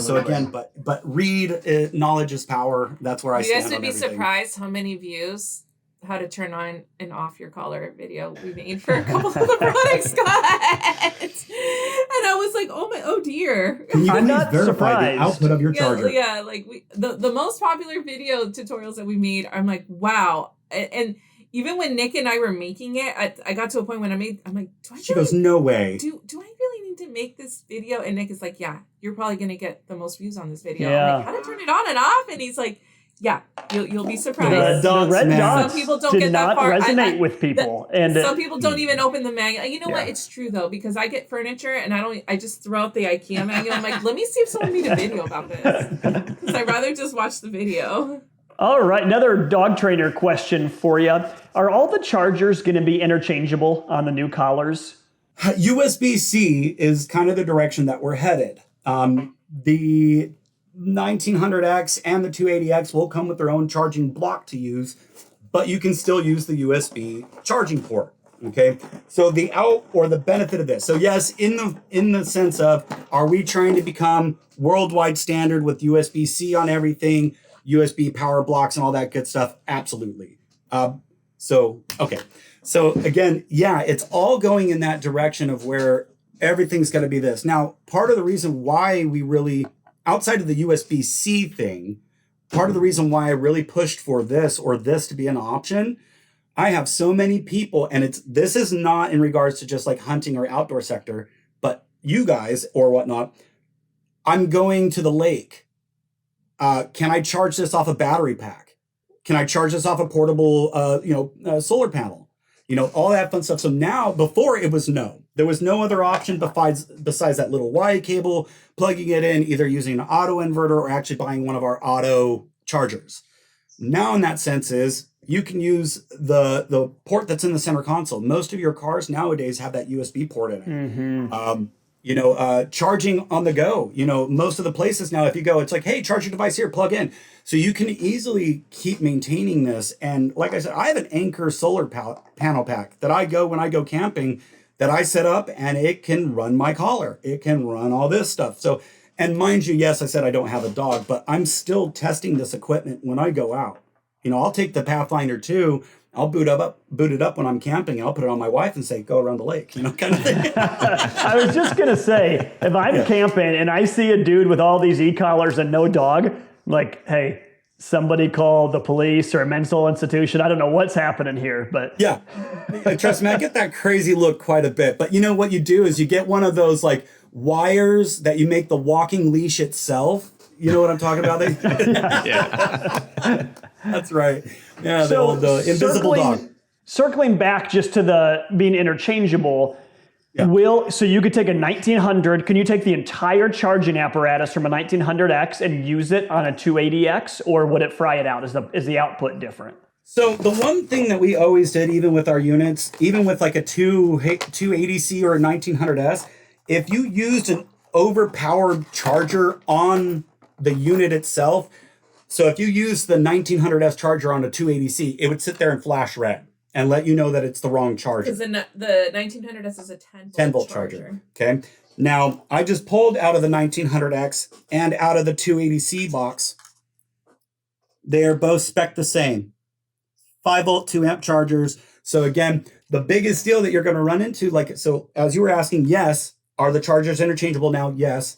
[SPEAKER 2] So again, but read, knowledge is power. That's where I stand.
[SPEAKER 3] You guys would
[SPEAKER 2] on
[SPEAKER 3] be
[SPEAKER 2] everything.
[SPEAKER 3] surprised how many views how to turn on and off your collar video we made for a couple of the products got. And I was like, oh dear.
[SPEAKER 2] Can you
[SPEAKER 1] I'm
[SPEAKER 2] please
[SPEAKER 1] not
[SPEAKER 2] verify
[SPEAKER 1] surprised.
[SPEAKER 2] the output of your charger?
[SPEAKER 3] Yeah, like the most popular video tutorials that we made, I'm like, wow. And even when Nick and I were making it, I got to a point when I'm like,
[SPEAKER 2] She goes, no way.
[SPEAKER 3] Do I really need to make this video? And Nick is like, yeah, you're probably going to get the most views on this video.
[SPEAKER 1] Yeah.
[SPEAKER 3] I'm like, how to turn it on and off? And he's like, yeah, you'll be surprised.
[SPEAKER 1] The red dots
[SPEAKER 3] Some people don't
[SPEAKER 1] did
[SPEAKER 3] get that
[SPEAKER 1] not
[SPEAKER 3] far.
[SPEAKER 1] resonate with people. And
[SPEAKER 3] some people don't even open the manual. You know
[SPEAKER 1] Yeah.
[SPEAKER 3] what? It's true though, because I get furniture and I just throw out the IKEA manual. I'm like, let me see if someone made a video about this. Because I'd rather just watch the video.
[SPEAKER 1] all right, another dog trainer question for you. Are all the chargers going to be interchangeable on the new collars?
[SPEAKER 2] USB-C is kind of the direction that we're headed. The 1900X and the 280X will come with their own charging block to use, but you can still use the USB charging port. Okay, so the out or the benefit of this. So yes, in the sense of, are we trying to become worldwide standard with USB-C on everything, USB power blocks and all that good stuff? Absolutely. So again, yeah, it's all going in that direction of where everything's going to be this. Now, part of the reason why we really, outside of the USB-C thing, part of the reason why I really pushed for this to be an option, I have so many people, and this is not in regards to just like hunting or outdoor sector, but you guys or whatnot, I'm going to the lake. Can I charge this off a battery pack? Can I charge this off a portable, solar panel? All that fun stuff. So now, before it was no. There was no other option besides that little Y cable, plugging it in, either using an auto inverter or actually buying one of our auto chargers. Now, in that sense is, you can use the port that's in the center console. Most of your cars nowadays have that USB port in it.
[SPEAKER 1] Mm-hmm.
[SPEAKER 2] Charging on the go. Most of the places now, if you go, it's like, hey, charge your device here, plug in. So you can easily keep maintaining this. And like I said, I have an Anchor solar panel pack that when I go camping, that I set up, and it can run my collar. It can run all this stuff. So, and mind you, yes, I said I don't have a dog, but I'm still testing this equipment when I go out. I'll take the Pathfinder 2, I'll boot it up when I'm camping, and I'll put it on my wife and say, go around the lake, kind of thing.
[SPEAKER 1] I was just going to say, if I'm camping and I see a dude with all these e-collars and no dog, like, hey, somebody call the police or a mental institution. I don't know what's happening here, but
[SPEAKER 2] yeah, trust me, I get that crazy look quite a bit. But what you do is you get one of those like wires that you make the walking leash itself. You know what I'm talking about?
[SPEAKER 4] Yeah.
[SPEAKER 2] That's right. Yeah, the invisible dog.
[SPEAKER 1] Circling back just to the being interchangeable,
[SPEAKER 2] Yeah.
[SPEAKER 1] So you could take a 1900, can you take the entire charging apparatus from a 1900X and use it on a 280X, or would it fry it out? Is the output different?
[SPEAKER 2] So the one thing that we always did, even with our units, even with like a 280C or a 1900S, if you used an overpowered charger on the unit itself, so if you use the 1900S charger on a 280C, it would sit there and flash red and let you know that it's the wrong charger.
[SPEAKER 3] Because the 1900S is a 10
[SPEAKER 2] volt charger. Okay. Now, I just pulled out of the 1900X and out of the 280C box. They are both spec the same. 5 volt, 2 amp chargers. So again, the biggest deal that you're going to run into, so as you were asking, yes, are the chargers interchangeable now? Yes.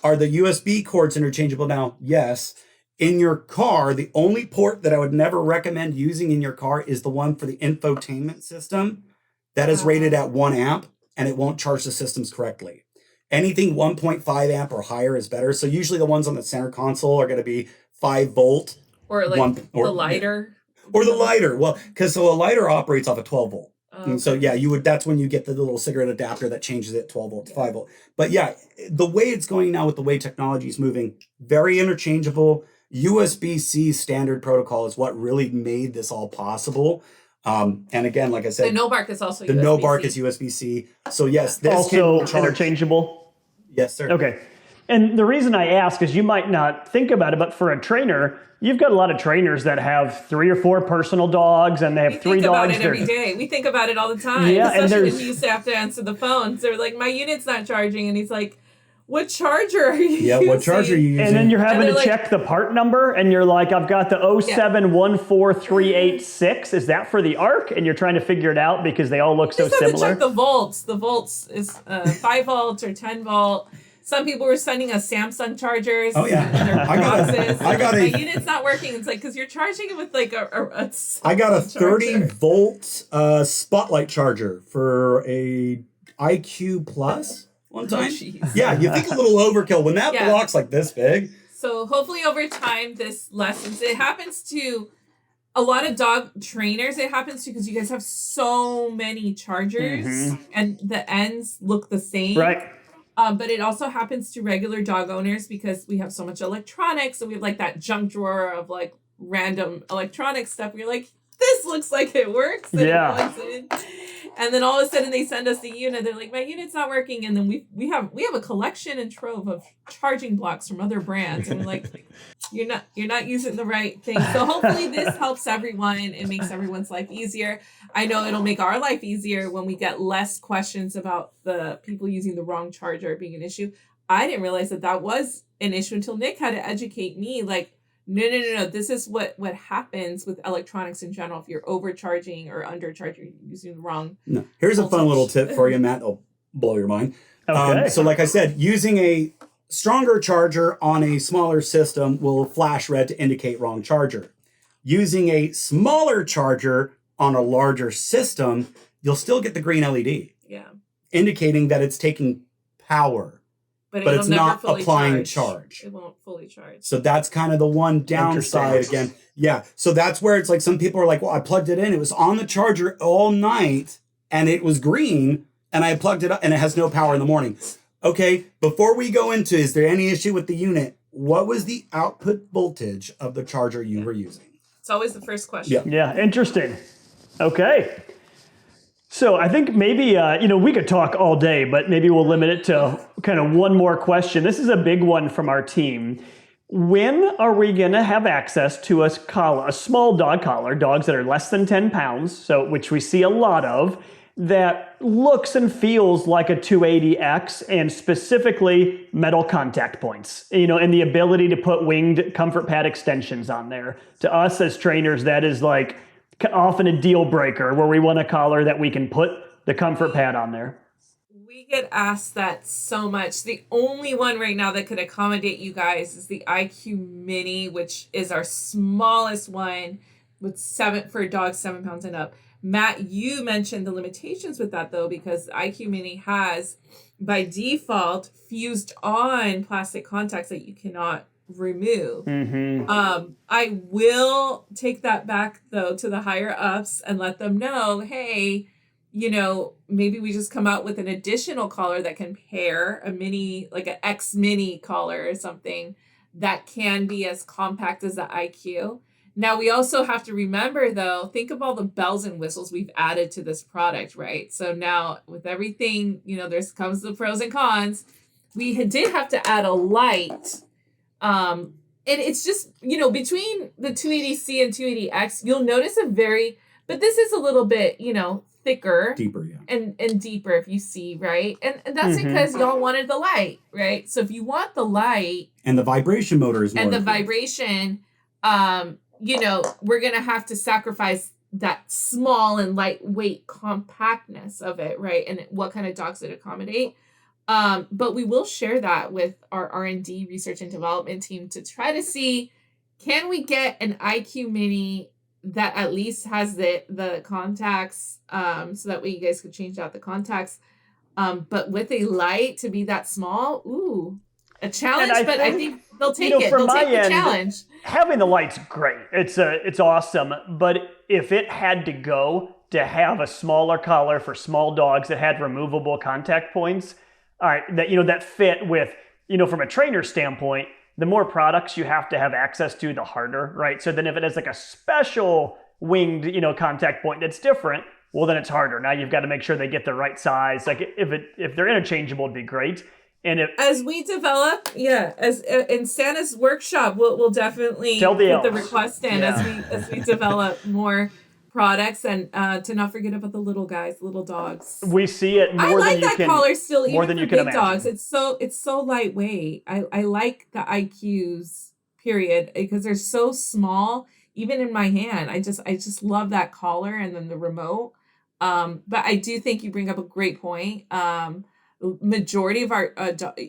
[SPEAKER 2] Are the USB cords interchangeable now? Yes. In your car, the only port that I would never recommend using in your car is the one for the infotainment system that is rated at 1 amp, and it won't charge the systems correctly. Anything 1.5 amp or higher is better. So usually the ones on the center console are going to be 5 volt.
[SPEAKER 3] Or the lighter.
[SPEAKER 2] Or the lighter. Well, because a lighter operates off a 12 volt.
[SPEAKER 3] Okay.
[SPEAKER 2] And so, yeah, that's when you get the little cigarette adapter that changes it 12 volt to 5 volt. But yeah, the way it's going now with the way technology is moving, very interchangeable. USB-C standard protocol is what really made this all possible. And again, like I said,
[SPEAKER 3] The no bark is also
[SPEAKER 2] the
[SPEAKER 3] USB-C.
[SPEAKER 2] no bark is USB-C. So yes, this
[SPEAKER 1] Also
[SPEAKER 2] can charge.
[SPEAKER 1] interchangeable.
[SPEAKER 2] Yes, sir.
[SPEAKER 1] Okay. And the reason I ask is you might not think about it, but for a trainer, you've got a lot of trainers that have 3 or 4 personal dogs, and they have
[SPEAKER 3] We
[SPEAKER 1] 3
[SPEAKER 3] think about
[SPEAKER 1] dogs.
[SPEAKER 3] it every day. We think about it all the time.
[SPEAKER 1] Yeah, and
[SPEAKER 3] especially when
[SPEAKER 1] there's-
[SPEAKER 3] he used to have to answer the phones. They're like, my unit's not charging. And he's like, what charger are you
[SPEAKER 2] Yeah,
[SPEAKER 3] using?
[SPEAKER 2] what charger are you using?
[SPEAKER 1] And then you're having
[SPEAKER 3] they're
[SPEAKER 1] to
[SPEAKER 3] like-
[SPEAKER 1] check the part number, and you're like, I've got the 0714386. Is that for the ARC? And you're trying to figure it out because they all look so
[SPEAKER 3] You just have to
[SPEAKER 1] similar.
[SPEAKER 3] check the volts. The volts is 5 volts or 10 volt. Some people were sending us Samsung chargers.
[SPEAKER 2] Oh, yeah.
[SPEAKER 3] In their
[SPEAKER 2] I got a-
[SPEAKER 3] boxes.
[SPEAKER 2] I got
[SPEAKER 3] my
[SPEAKER 2] a-
[SPEAKER 3] unit's not working. It's like, because you're charging it with like a
[SPEAKER 2] I got a
[SPEAKER 3] charger.
[SPEAKER 2] 30-volt spotlight charger for a IQ Plus one time.
[SPEAKER 3] jeez.
[SPEAKER 2] Yeah, you think a little overkill when that
[SPEAKER 3] Yeah.
[SPEAKER 2] block's like this big.
[SPEAKER 3] So hopefully over time this lessens. It happens to a lot of dog trainers. It happens to because you guys have so many chargers and the ends look the same.
[SPEAKER 1] Right.
[SPEAKER 3] But it also happens to regular dog owners because we have so much electronics and we have like that junk drawer of like random electronic stuff. We're like, this looks like it works. And
[SPEAKER 1] Yeah.
[SPEAKER 3] it plugs in. And then all of a sudden they send us the unit. They're like, my unit's not working. And then we have a collection and trove of charging blocks from other brands. And we're like, you're not using the right thing. So hopefully this helps everyone. It makes everyone's life easier. I know it'll make our life easier when we get less questions about the people using the wrong charger being an issue. I didn't realize that was an issue until Nick had to educate me. Like, no. This is what happens with electronics in general. If you're overcharging or undercharging, using the wrong.
[SPEAKER 2] No. Here's a fun
[SPEAKER 3] voltage.
[SPEAKER 2] little tip for you, Matt. That'll blow your mind.
[SPEAKER 1] Okay.
[SPEAKER 2] So like I said, using a stronger charger on a smaller system will flash red to indicate wrong charger. Using a smaller charger on a larger system, you'll still get the green LED,
[SPEAKER 3] Yeah.
[SPEAKER 2] indicating that it's taking power. But
[SPEAKER 3] it'll
[SPEAKER 2] it's
[SPEAKER 3] never
[SPEAKER 2] not
[SPEAKER 3] fully
[SPEAKER 2] applying charge.
[SPEAKER 3] It won't fully charge.
[SPEAKER 2] So that's kind of the one downside
[SPEAKER 1] Interesting.
[SPEAKER 2] again. Yeah. So that's where it's like some people are like, well, I plugged it in. It was on the charger all night and it was green and I plugged it up and it has no power in the morning. Okay. Before we go into, is there any issue with the unit? What was the output voltage of the charger you were using?
[SPEAKER 3] It's always the first question.
[SPEAKER 2] Yeah.
[SPEAKER 1] Yeah, interesting. Okay. So I think maybe, we could talk all day, but maybe we'll limit it to kind of one more question. This is a big one from our team. When are we going to have access to a small dog collar, dogs that are less than 10 pounds, so which we see a lot of, that looks and feels like a 280X and specifically metal contact points, and the ability to put winged comfort pad extensions on there. To us as trainers, that is like often a deal breaker where we want a collar that we can put the comfort pad on there.
[SPEAKER 3] We get asked that so much. The only one right now that could accommodate you guys is the IQ Mini, which is our smallest one with for a dog 7 pounds and up. Matt, you mentioned the limitations with that though, because the IQ Mini has by default fused on plastic contacts that you cannot remove. I will take that back though to the higher ups and let them know, hey, maybe we just come out with an additional collar that can pair a mini, like an X mini collar or something that can be as compact as the IQ. Now we also have to remember though, think of all the bells and whistles we've added to this product, right? So now with everything, there's comes the pros and cons. We did have to add a light. And it's just, between the 280C and 280X, you'll notice but this is a little bit, thicker.
[SPEAKER 2] Deeper, yeah.
[SPEAKER 3] And deeper if you see, right? And that's because y'all wanted the light, right? So if you want the light
[SPEAKER 2] And the vibration motor is more
[SPEAKER 3] and the
[SPEAKER 2] important.
[SPEAKER 3] vibration, we're going to have to sacrifice that small and lightweight compactness of it, right? And what kind of dogs it accommodate. But we will share that with our R&D research and development team to try to see, can we get an IQ Mini that at least has the contacts, so that way you guys could change out the contacts. But with a light to be that small, a challenge, but I think they'll take it.
[SPEAKER 1] From
[SPEAKER 3] They'll
[SPEAKER 1] my
[SPEAKER 3] take the
[SPEAKER 1] end,
[SPEAKER 3] challenge.
[SPEAKER 1] having the light's great. It's awesome. But if it had to go to have a smaller collar for small dogs that had removable contact points, all right, that fit with, from a trainer standpoint, the more products you have to have access to, the harder, right? So then if it has like a special winged, contact point that's different, well, then it's harder. Now you've got to make sure they get the right size. Like if they're interchangeable, it'd be great. And
[SPEAKER 3] as we develop, as in Santa's workshop, we'll definitely
[SPEAKER 1] Tell the
[SPEAKER 3] put the
[SPEAKER 1] elves.
[SPEAKER 3] request in as we develop more products, and to not forget about the little guys, little dogs.
[SPEAKER 1] We see it more
[SPEAKER 3] I like
[SPEAKER 1] than you
[SPEAKER 3] that
[SPEAKER 1] can.
[SPEAKER 3] collar still,
[SPEAKER 1] more
[SPEAKER 3] even
[SPEAKER 1] than
[SPEAKER 3] for
[SPEAKER 1] you can
[SPEAKER 3] big
[SPEAKER 1] imagine.
[SPEAKER 3] dogs. It's so lightweight. I like the IQs, period, because they're so small. Even in my hand, I just love that collar and then the remote. But I do think you bring up a great point. Majority of our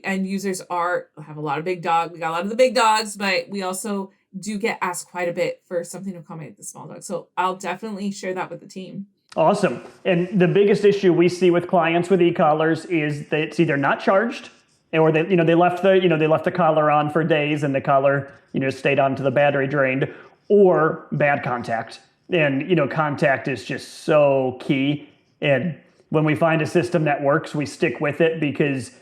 [SPEAKER 3] end users have a lot of big dogs. We got a lot of the big dogs, but we also do get asked quite a bit for something to accommodate the small dog. So I'll definitely share that with the team.
[SPEAKER 1] Awesome. And the biggest issue we see with clients with e-collars is that it's either not charged, or they left the collar on for days and the collar stayed on to the battery drained, or bad contact. And contact is just so key. And when we find a system that works, we stick with it, because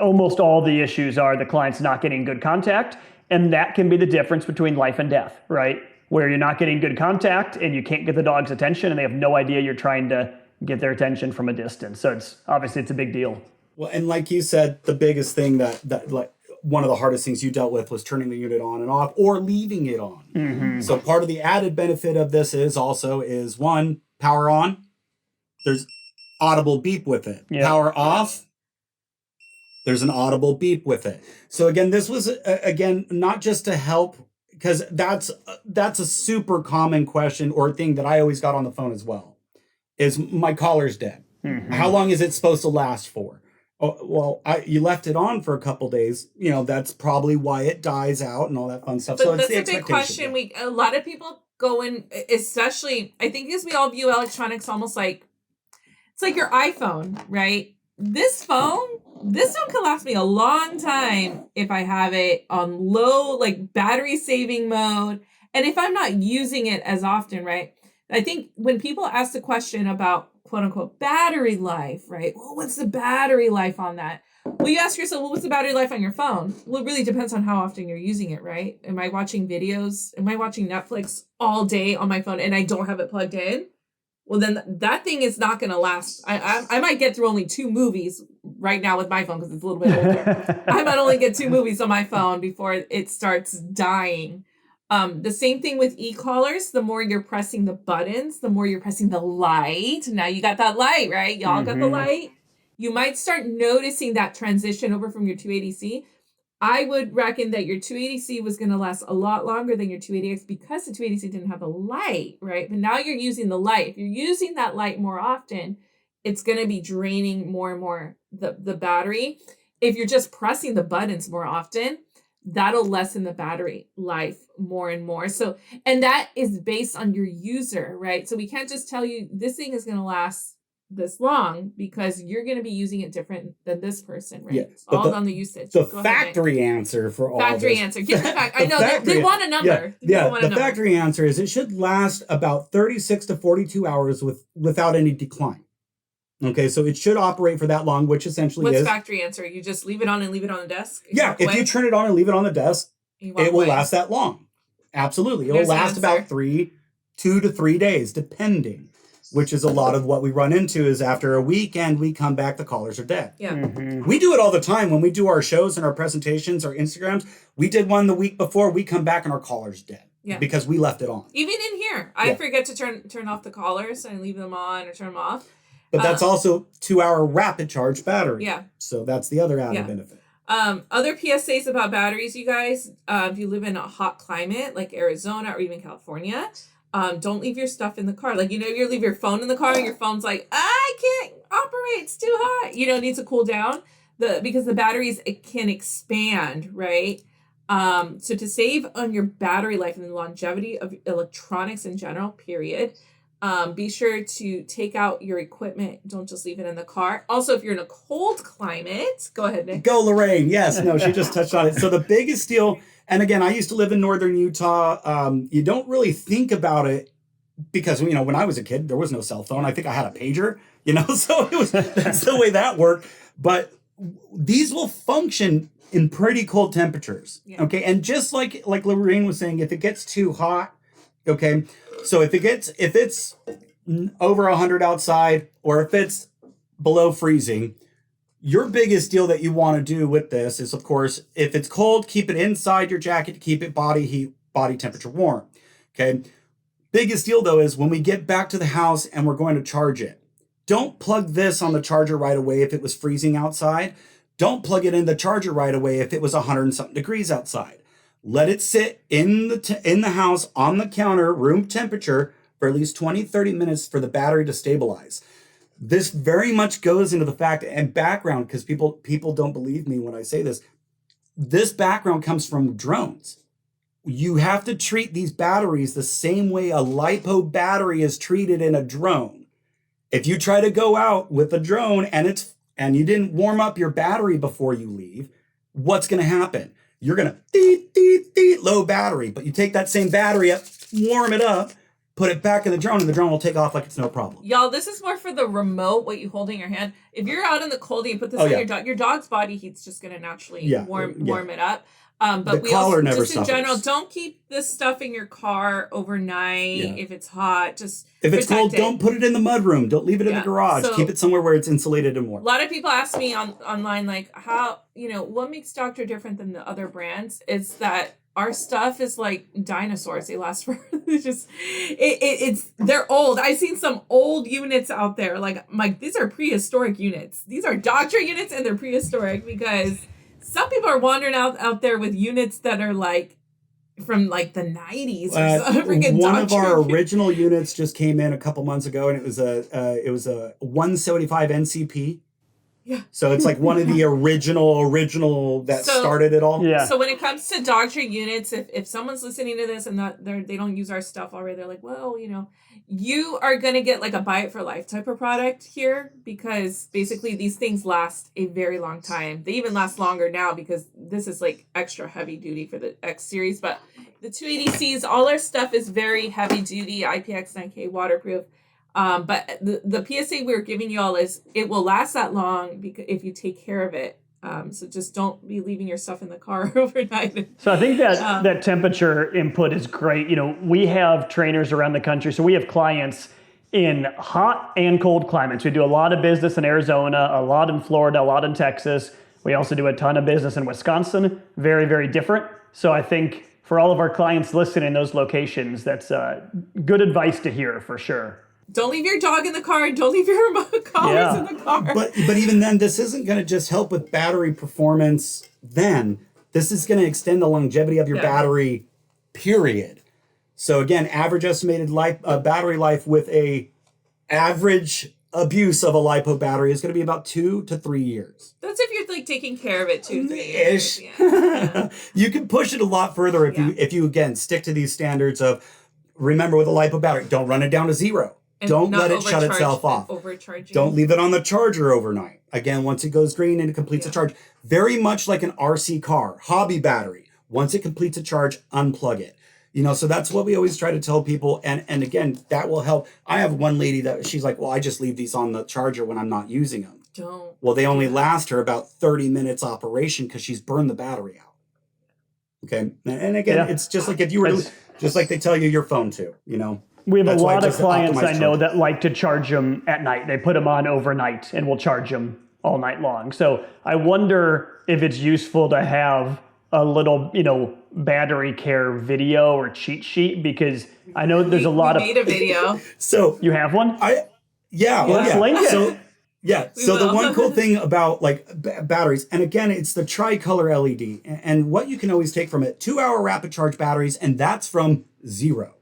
[SPEAKER 1] almost all the issues are the client's not getting good contact. And that can be the difference between life and death, right? Where you're not getting good contact and you can't get the dog's attention and they have no idea you're trying to get their attention from a distance. So it's a big deal.
[SPEAKER 2] Well, and like you said, the biggest thing that like one of the hardest things you dealt with was turning the unit on and off or leaving it on.
[SPEAKER 1] Mm-hmm.
[SPEAKER 2] So part of the added benefit of this is one, power on. There's audible beep with it.
[SPEAKER 1] Yeah.
[SPEAKER 2] Power off. There's an audible beep with it. So again, this was not just to help, because that's a super common question or thing that I always got on the phone as well. Is my collar's dead?
[SPEAKER 1] Mm-hmm.
[SPEAKER 2] How long is it supposed to last for? Oh, well, you left it on for a couple days. That's probably why it dies out and all that fun stuff.
[SPEAKER 3] But
[SPEAKER 2] So it's
[SPEAKER 3] that's
[SPEAKER 2] the
[SPEAKER 3] a big question. A lot of people go in, especially, I think, as we all view electronics almost like, it's like your iPhone, right? This phone can last me a long time if I have it on low, like battery saving mode. And if I'm not using it as often, right? I think when people ask the question about quote unquote battery life, right? Well, what's the battery life on that? Well, you ask yourself, well, what's the battery life on your phone? Well, it really depends on how often you're using it, right? Am I watching videos? Am I watching Netflix all day on my phone and I don't have it plugged in? Well, then that thing is not going to last. I might get through only 2 movies right now with my phone because it's a little bit older. I might only get 2 movies on my phone before it starts dying. The same thing with e-collars. The more you're pressing the buttons, the more you're pressing the light. Now you got that light, right? Y'all got the light. You might start noticing that transition over from your 280C. I would reckon that your 280C was going to last a lot longer than your 280X because the 280C didn't have a light, right? But now you're using the light. If you're using that light more often, it's going to be draining more and more the battery. If you're just pressing the buttons more often, that'll lessen the battery life more and more. So, and that is based on your user, right? So we can't just tell you this thing is going to last this long because you're going to be using it different than this person, right?
[SPEAKER 2] Yeah,
[SPEAKER 3] It's all on the usage.
[SPEAKER 2] The
[SPEAKER 3] Go
[SPEAKER 2] factory
[SPEAKER 3] ahead,
[SPEAKER 2] answer for all
[SPEAKER 3] factory
[SPEAKER 2] this.
[SPEAKER 3] answer. Give me the fact. I
[SPEAKER 2] The
[SPEAKER 3] know
[SPEAKER 2] factory-
[SPEAKER 3] they want a number.
[SPEAKER 2] Yeah,
[SPEAKER 3] Want a
[SPEAKER 2] the
[SPEAKER 3] number.
[SPEAKER 2] factory answer is it should last about 36 to 42 hours without any decline. Okay, so it should operate for that long, which essentially
[SPEAKER 3] What's
[SPEAKER 2] is...
[SPEAKER 3] factory answer? You just leave it on and leave it on the desk?
[SPEAKER 2] Yeah,
[SPEAKER 3] walk
[SPEAKER 2] if
[SPEAKER 3] away?
[SPEAKER 2] you turn it on and leave it on the desk,
[SPEAKER 3] You walk
[SPEAKER 2] it will
[SPEAKER 3] away.
[SPEAKER 2] last that long. Absolutely. It will
[SPEAKER 3] There's the
[SPEAKER 2] last
[SPEAKER 3] answer.
[SPEAKER 2] about 2 to 3 days, depending, which is a lot of what we run into is after a weekend, we come back, the collars are dead.
[SPEAKER 3] Yeah.
[SPEAKER 1] Mm-hmm.
[SPEAKER 2] We do it all the time when we do our shows and our presentations, our Instagrams. We did one the week before, we come back and our collar's dead
[SPEAKER 3] Yeah.
[SPEAKER 2] because we left it on.
[SPEAKER 3] Even in here, I forget to turn off the collars and leave them on or turn them off.
[SPEAKER 2] But that's also 2-hour rapid charge battery.
[SPEAKER 3] Yeah.
[SPEAKER 2] So that's the other added benefit.
[SPEAKER 3] Other PSAs about batteries, you guys, if you live in a hot climate like Arizona or even California, don't leave your stuff in the car. Like, you leave your phone in the car and your phone's like, I can't operate, it's too hot. It needs to cool down because the batteries, it can expand, right? So to save on your battery life and the longevity of electronics in general, period, be sure to take out your equipment. Don't just leave it in the car. Also, if you're in a cold climate, go ahead, Nick.
[SPEAKER 2] Go Lorraine. Yes, no, she just touched on it. So the biggest deal, and again, I used to live in northern Utah. You don't really think about it because, when I was a kid, there was no cell phone. I think I had a pager, so that's the way that worked. But these will function in pretty cold temperatures.
[SPEAKER 3] Yeah.
[SPEAKER 2] Okay. And just like Lorraine was saying, if it gets too hot, okay. So if it's over 100 outside, or if it's below freezing, your biggest deal that you want to do with this is, of course, if it's cold, keep it inside your jacket to keep it body temperature warm. Okay. Biggest deal though is when we get back to the house and we're going to charge it, don't plug this on the charger right away if it was freezing outside. Don't plug it in the charger right away if it was 100 and something degrees outside. Let it sit in the house on the counter, room temperature, for at least 20, 30 minutes for the battery to stabilize. This very much goes into the fact and background, because people don't believe me when I say this. This background comes from drones. You have to treat these batteries the same way a LiPo battery is treated in a drone. If you try to go out with a drone and you didn't warm up your battery before you leave, what's going to happen? You're going to low battery, but you take that same battery up, warm it up, put it back in the drone, and the drone will take off like it's no problem.
[SPEAKER 3] Y'all, this is more for the remote, what you hold in your hand. If you're out in the cold and you put this on your dog's body heat's just going to naturally warm it up. But
[SPEAKER 2] the
[SPEAKER 3] we
[SPEAKER 2] collar
[SPEAKER 3] also,
[SPEAKER 2] never
[SPEAKER 3] just in
[SPEAKER 2] suffers.
[SPEAKER 3] general, don't keep this stuff in your car overnight if it's hot. Just
[SPEAKER 2] if it's cold, don't put it in the mudroom. Don't leave it in the garage.
[SPEAKER 3] So,
[SPEAKER 2] keep it somewhere where it's insulated and warm.
[SPEAKER 3] A lot of people ask me online, like, how, what makes Dogtra different than the other brands? It's that our stuff is like dinosaurs. They last for they're old. I've seen some old units out there. Like these are prehistoric units. These are Dogtra units, and they're prehistoric because some people are wandering out there with units that are like from like the 90s or something.
[SPEAKER 2] One of our original units just came in a couple months ago, and it was a 175 NCP.
[SPEAKER 3] Yeah.
[SPEAKER 2] So it's like one of the original that started it all.
[SPEAKER 1] Yeah.
[SPEAKER 3] So when it comes to Dogtra units, if someone's listening to this and they don't use our stuff already, they're like, well, you are going to get like a buy it for life type of product here, because basically these things last a very long time. They even last longer now because this is like extra heavy duty for the X series. But the 280Cs, all our stuff is very heavy duty, IPX9K waterproof. But the PSA we're giving you all is it will last that long because if you take care of it. So just don't be leaving your stuff in the car overnight.
[SPEAKER 1] So I think that temperature input is great. We have trainers around the country. So we have clients in hot and cold climates. We do a lot of business in Arizona, a lot in Florida, a lot in Texas. We also do a ton of business in Wisconsin. Very, very different. So I think for all of our clients listening in those locations, that's good advice to hear for sure.
[SPEAKER 3] Don't leave your dog in the car. Don't leave your remote collars in the car.
[SPEAKER 2] But even then, this isn't going to just help with battery performance. This is going to extend the longevity of your battery, period. So again, average estimated battery life with a average abuse of a LiPo battery is going to be about 2 to 3 years.
[SPEAKER 3] That's if you're like taking care of it 2 3
[SPEAKER 2] years.
[SPEAKER 3] Ish. Yeah.
[SPEAKER 2] You can push it a lot further if you again stick to these standards of, remember with a LiPo battery, don't run it down to zero.
[SPEAKER 3] And
[SPEAKER 2] don't let it shut itself off. Don't leave it on the charger overnight. Again, once it goes green and it completes a charge, very much like an RC car, hobby battery. Once it completes a charge, unplug it. So that's what we always try to tell people. And again, that will help. I have one lady that she's like, well, I just leave these on the charger when I'm not using them.
[SPEAKER 3] Don't.
[SPEAKER 2] Well, they only last her about 30 minutes operation because she's burned the battery out. Okay. And again, it's just like if you were just like they tell you your phone too,
[SPEAKER 1] We have
[SPEAKER 2] That's
[SPEAKER 1] a lot of clients I know
[SPEAKER 2] charger.
[SPEAKER 1] that like to charge them at night. They put them on overnight and will charge them all night long. So I wonder if it's useful to have a little, battery care video or cheat sheet, because I know there's a lot of.
[SPEAKER 3] We made a video.
[SPEAKER 2] So
[SPEAKER 1] You have one?
[SPEAKER 2] Let's
[SPEAKER 1] link it.
[SPEAKER 2] So the one cool thing about like batteries, and again, it's the tricolor LED, and what you can always take from it, 2-hour rapid charge batteries, and that's from 0.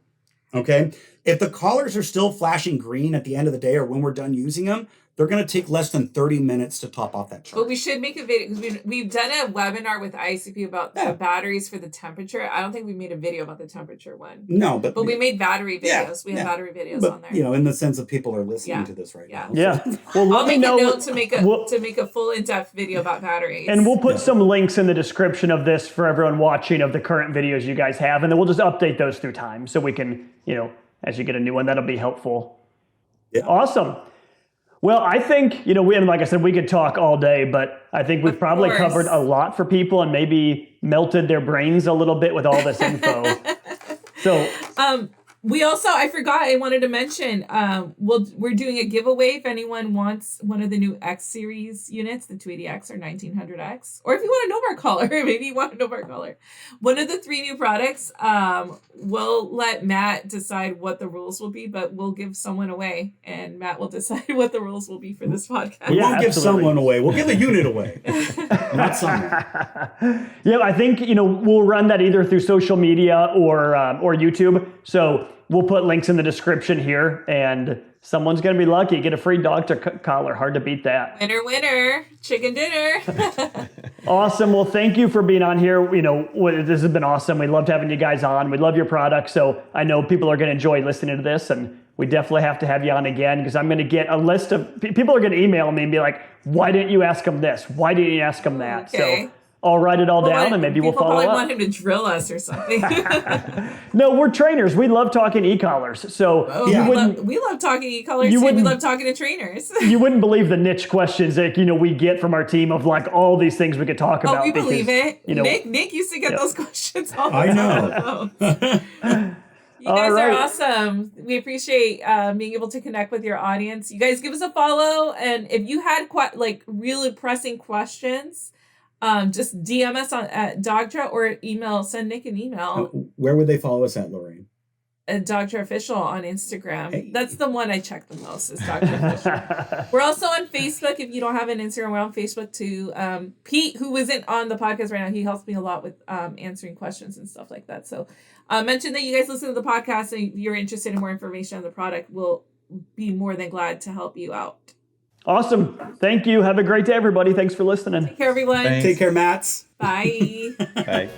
[SPEAKER 2] Okay. If the collars are still flashing green at the end of the day or when we're done using them, they're going to take less than 30 minutes to top off that charge.
[SPEAKER 3] But we should make a video because we've done a webinar with ICP about the batteries for the temperature. I don't think we made a video about the temperature one.
[SPEAKER 2] No, but
[SPEAKER 3] we made battery videos. We have battery videos on there.
[SPEAKER 2] In the sense of people are listening to this right now.
[SPEAKER 1] Yeah. Well, let
[SPEAKER 3] I'll
[SPEAKER 1] me
[SPEAKER 3] make
[SPEAKER 1] know.
[SPEAKER 3] a note to make a full in-depth video about batteries.
[SPEAKER 1] And we'll put some links in the description of this for everyone watching of the current videos you guys have. And then we'll just update those through time so we can, as you get a new one, that'll be helpful.
[SPEAKER 2] Yeah.
[SPEAKER 1] Awesome. Well, I think, and like I said, we could talk all day, but I think we've probably
[SPEAKER 3] course.
[SPEAKER 1] covered a lot for people and maybe melted their brains a little bit with all this info. So,
[SPEAKER 3] we also, I forgot, I wanted to mention, we're doing a giveaway if anyone wants one of the new X series units, the 280X or 1900X, or if you want a no-bar collar, maybe you want a no-bar collar. One of the 3 new products, we'll let Matt decide what the rules will be, but we'll give someone away, and Matt will decide what the rules will be for this podcast.
[SPEAKER 2] We won't give
[SPEAKER 1] absolutely.
[SPEAKER 2] someone away. We'll give a unit away, not someone.
[SPEAKER 1] yeah, I think, we'll run that either through social media or YouTube. So we'll put links in the description here, and someone's going to be lucky. Get a free Dogtra collar. Hard to beat that.
[SPEAKER 3] Winner, winner, chicken dinner.
[SPEAKER 1] Awesome. Well, thank you for being on here. This has been awesome. We loved having you guys on. We love your product. So I know people are going to enjoy listening to this, and we definitely have to have you on again, because I'm going to get a list of people are going to email me and be like, why didn't you ask them this? Why didn't you ask them that?
[SPEAKER 3] Okay.
[SPEAKER 1] So I'll write it all down, and maybe we'll follow
[SPEAKER 3] probably
[SPEAKER 1] up.
[SPEAKER 3] want him to drill us or something.
[SPEAKER 1] No, we're trainers. We love talking e-collars. So
[SPEAKER 3] we love talking e-collars too. We love talking to trainers.
[SPEAKER 1] You wouldn't believe the niche questions that we get from our team of like all these things we could talk about.
[SPEAKER 3] Oh, we believe it.
[SPEAKER 1] You know,
[SPEAKER 3] Nick used to get those questions all the
[SPEAKER 2] I
[SPEAKER 3] time.
[SPEAKER 2] know.
[SPEAKER 3] You guys
[SPEAKER 1] right.
[SPEAKER 3] are awesome. We appreciate being able to connect with your audience. You guys give us a follow, and if you had really pressing questions, just DM us at Dogtra or send Nick an email.
[SPEAKER 2] Where would they follow us at, Lorraine?
[SPEAKER 3] Dogtra Official on Instagram.
[SPEAKER 2] Hey.
[SPEAKER 3] That's the one I check the most, is Dogtra Official. We're also on Facebook. If you don't have an Instagram, we're on Facebook too. Pete, who isn't on the podcast right now, he helps me a lot with answering questions and stuff like that. So mention that you guys listen to the podcast and you're interested in more information on the product. We'll be more than glad to help you out.
[SPEAKER 1] Awesome. Thank you. Have a great day, everybody. Thanks for listening.
[SPEAKER 3] Take care, everyone.
[SPEAKER 4] Thanks.
[SPEAKER 2] Take care, Mats.
[SPEAKER 3] Bye.
[SPEAKER 4] Bye.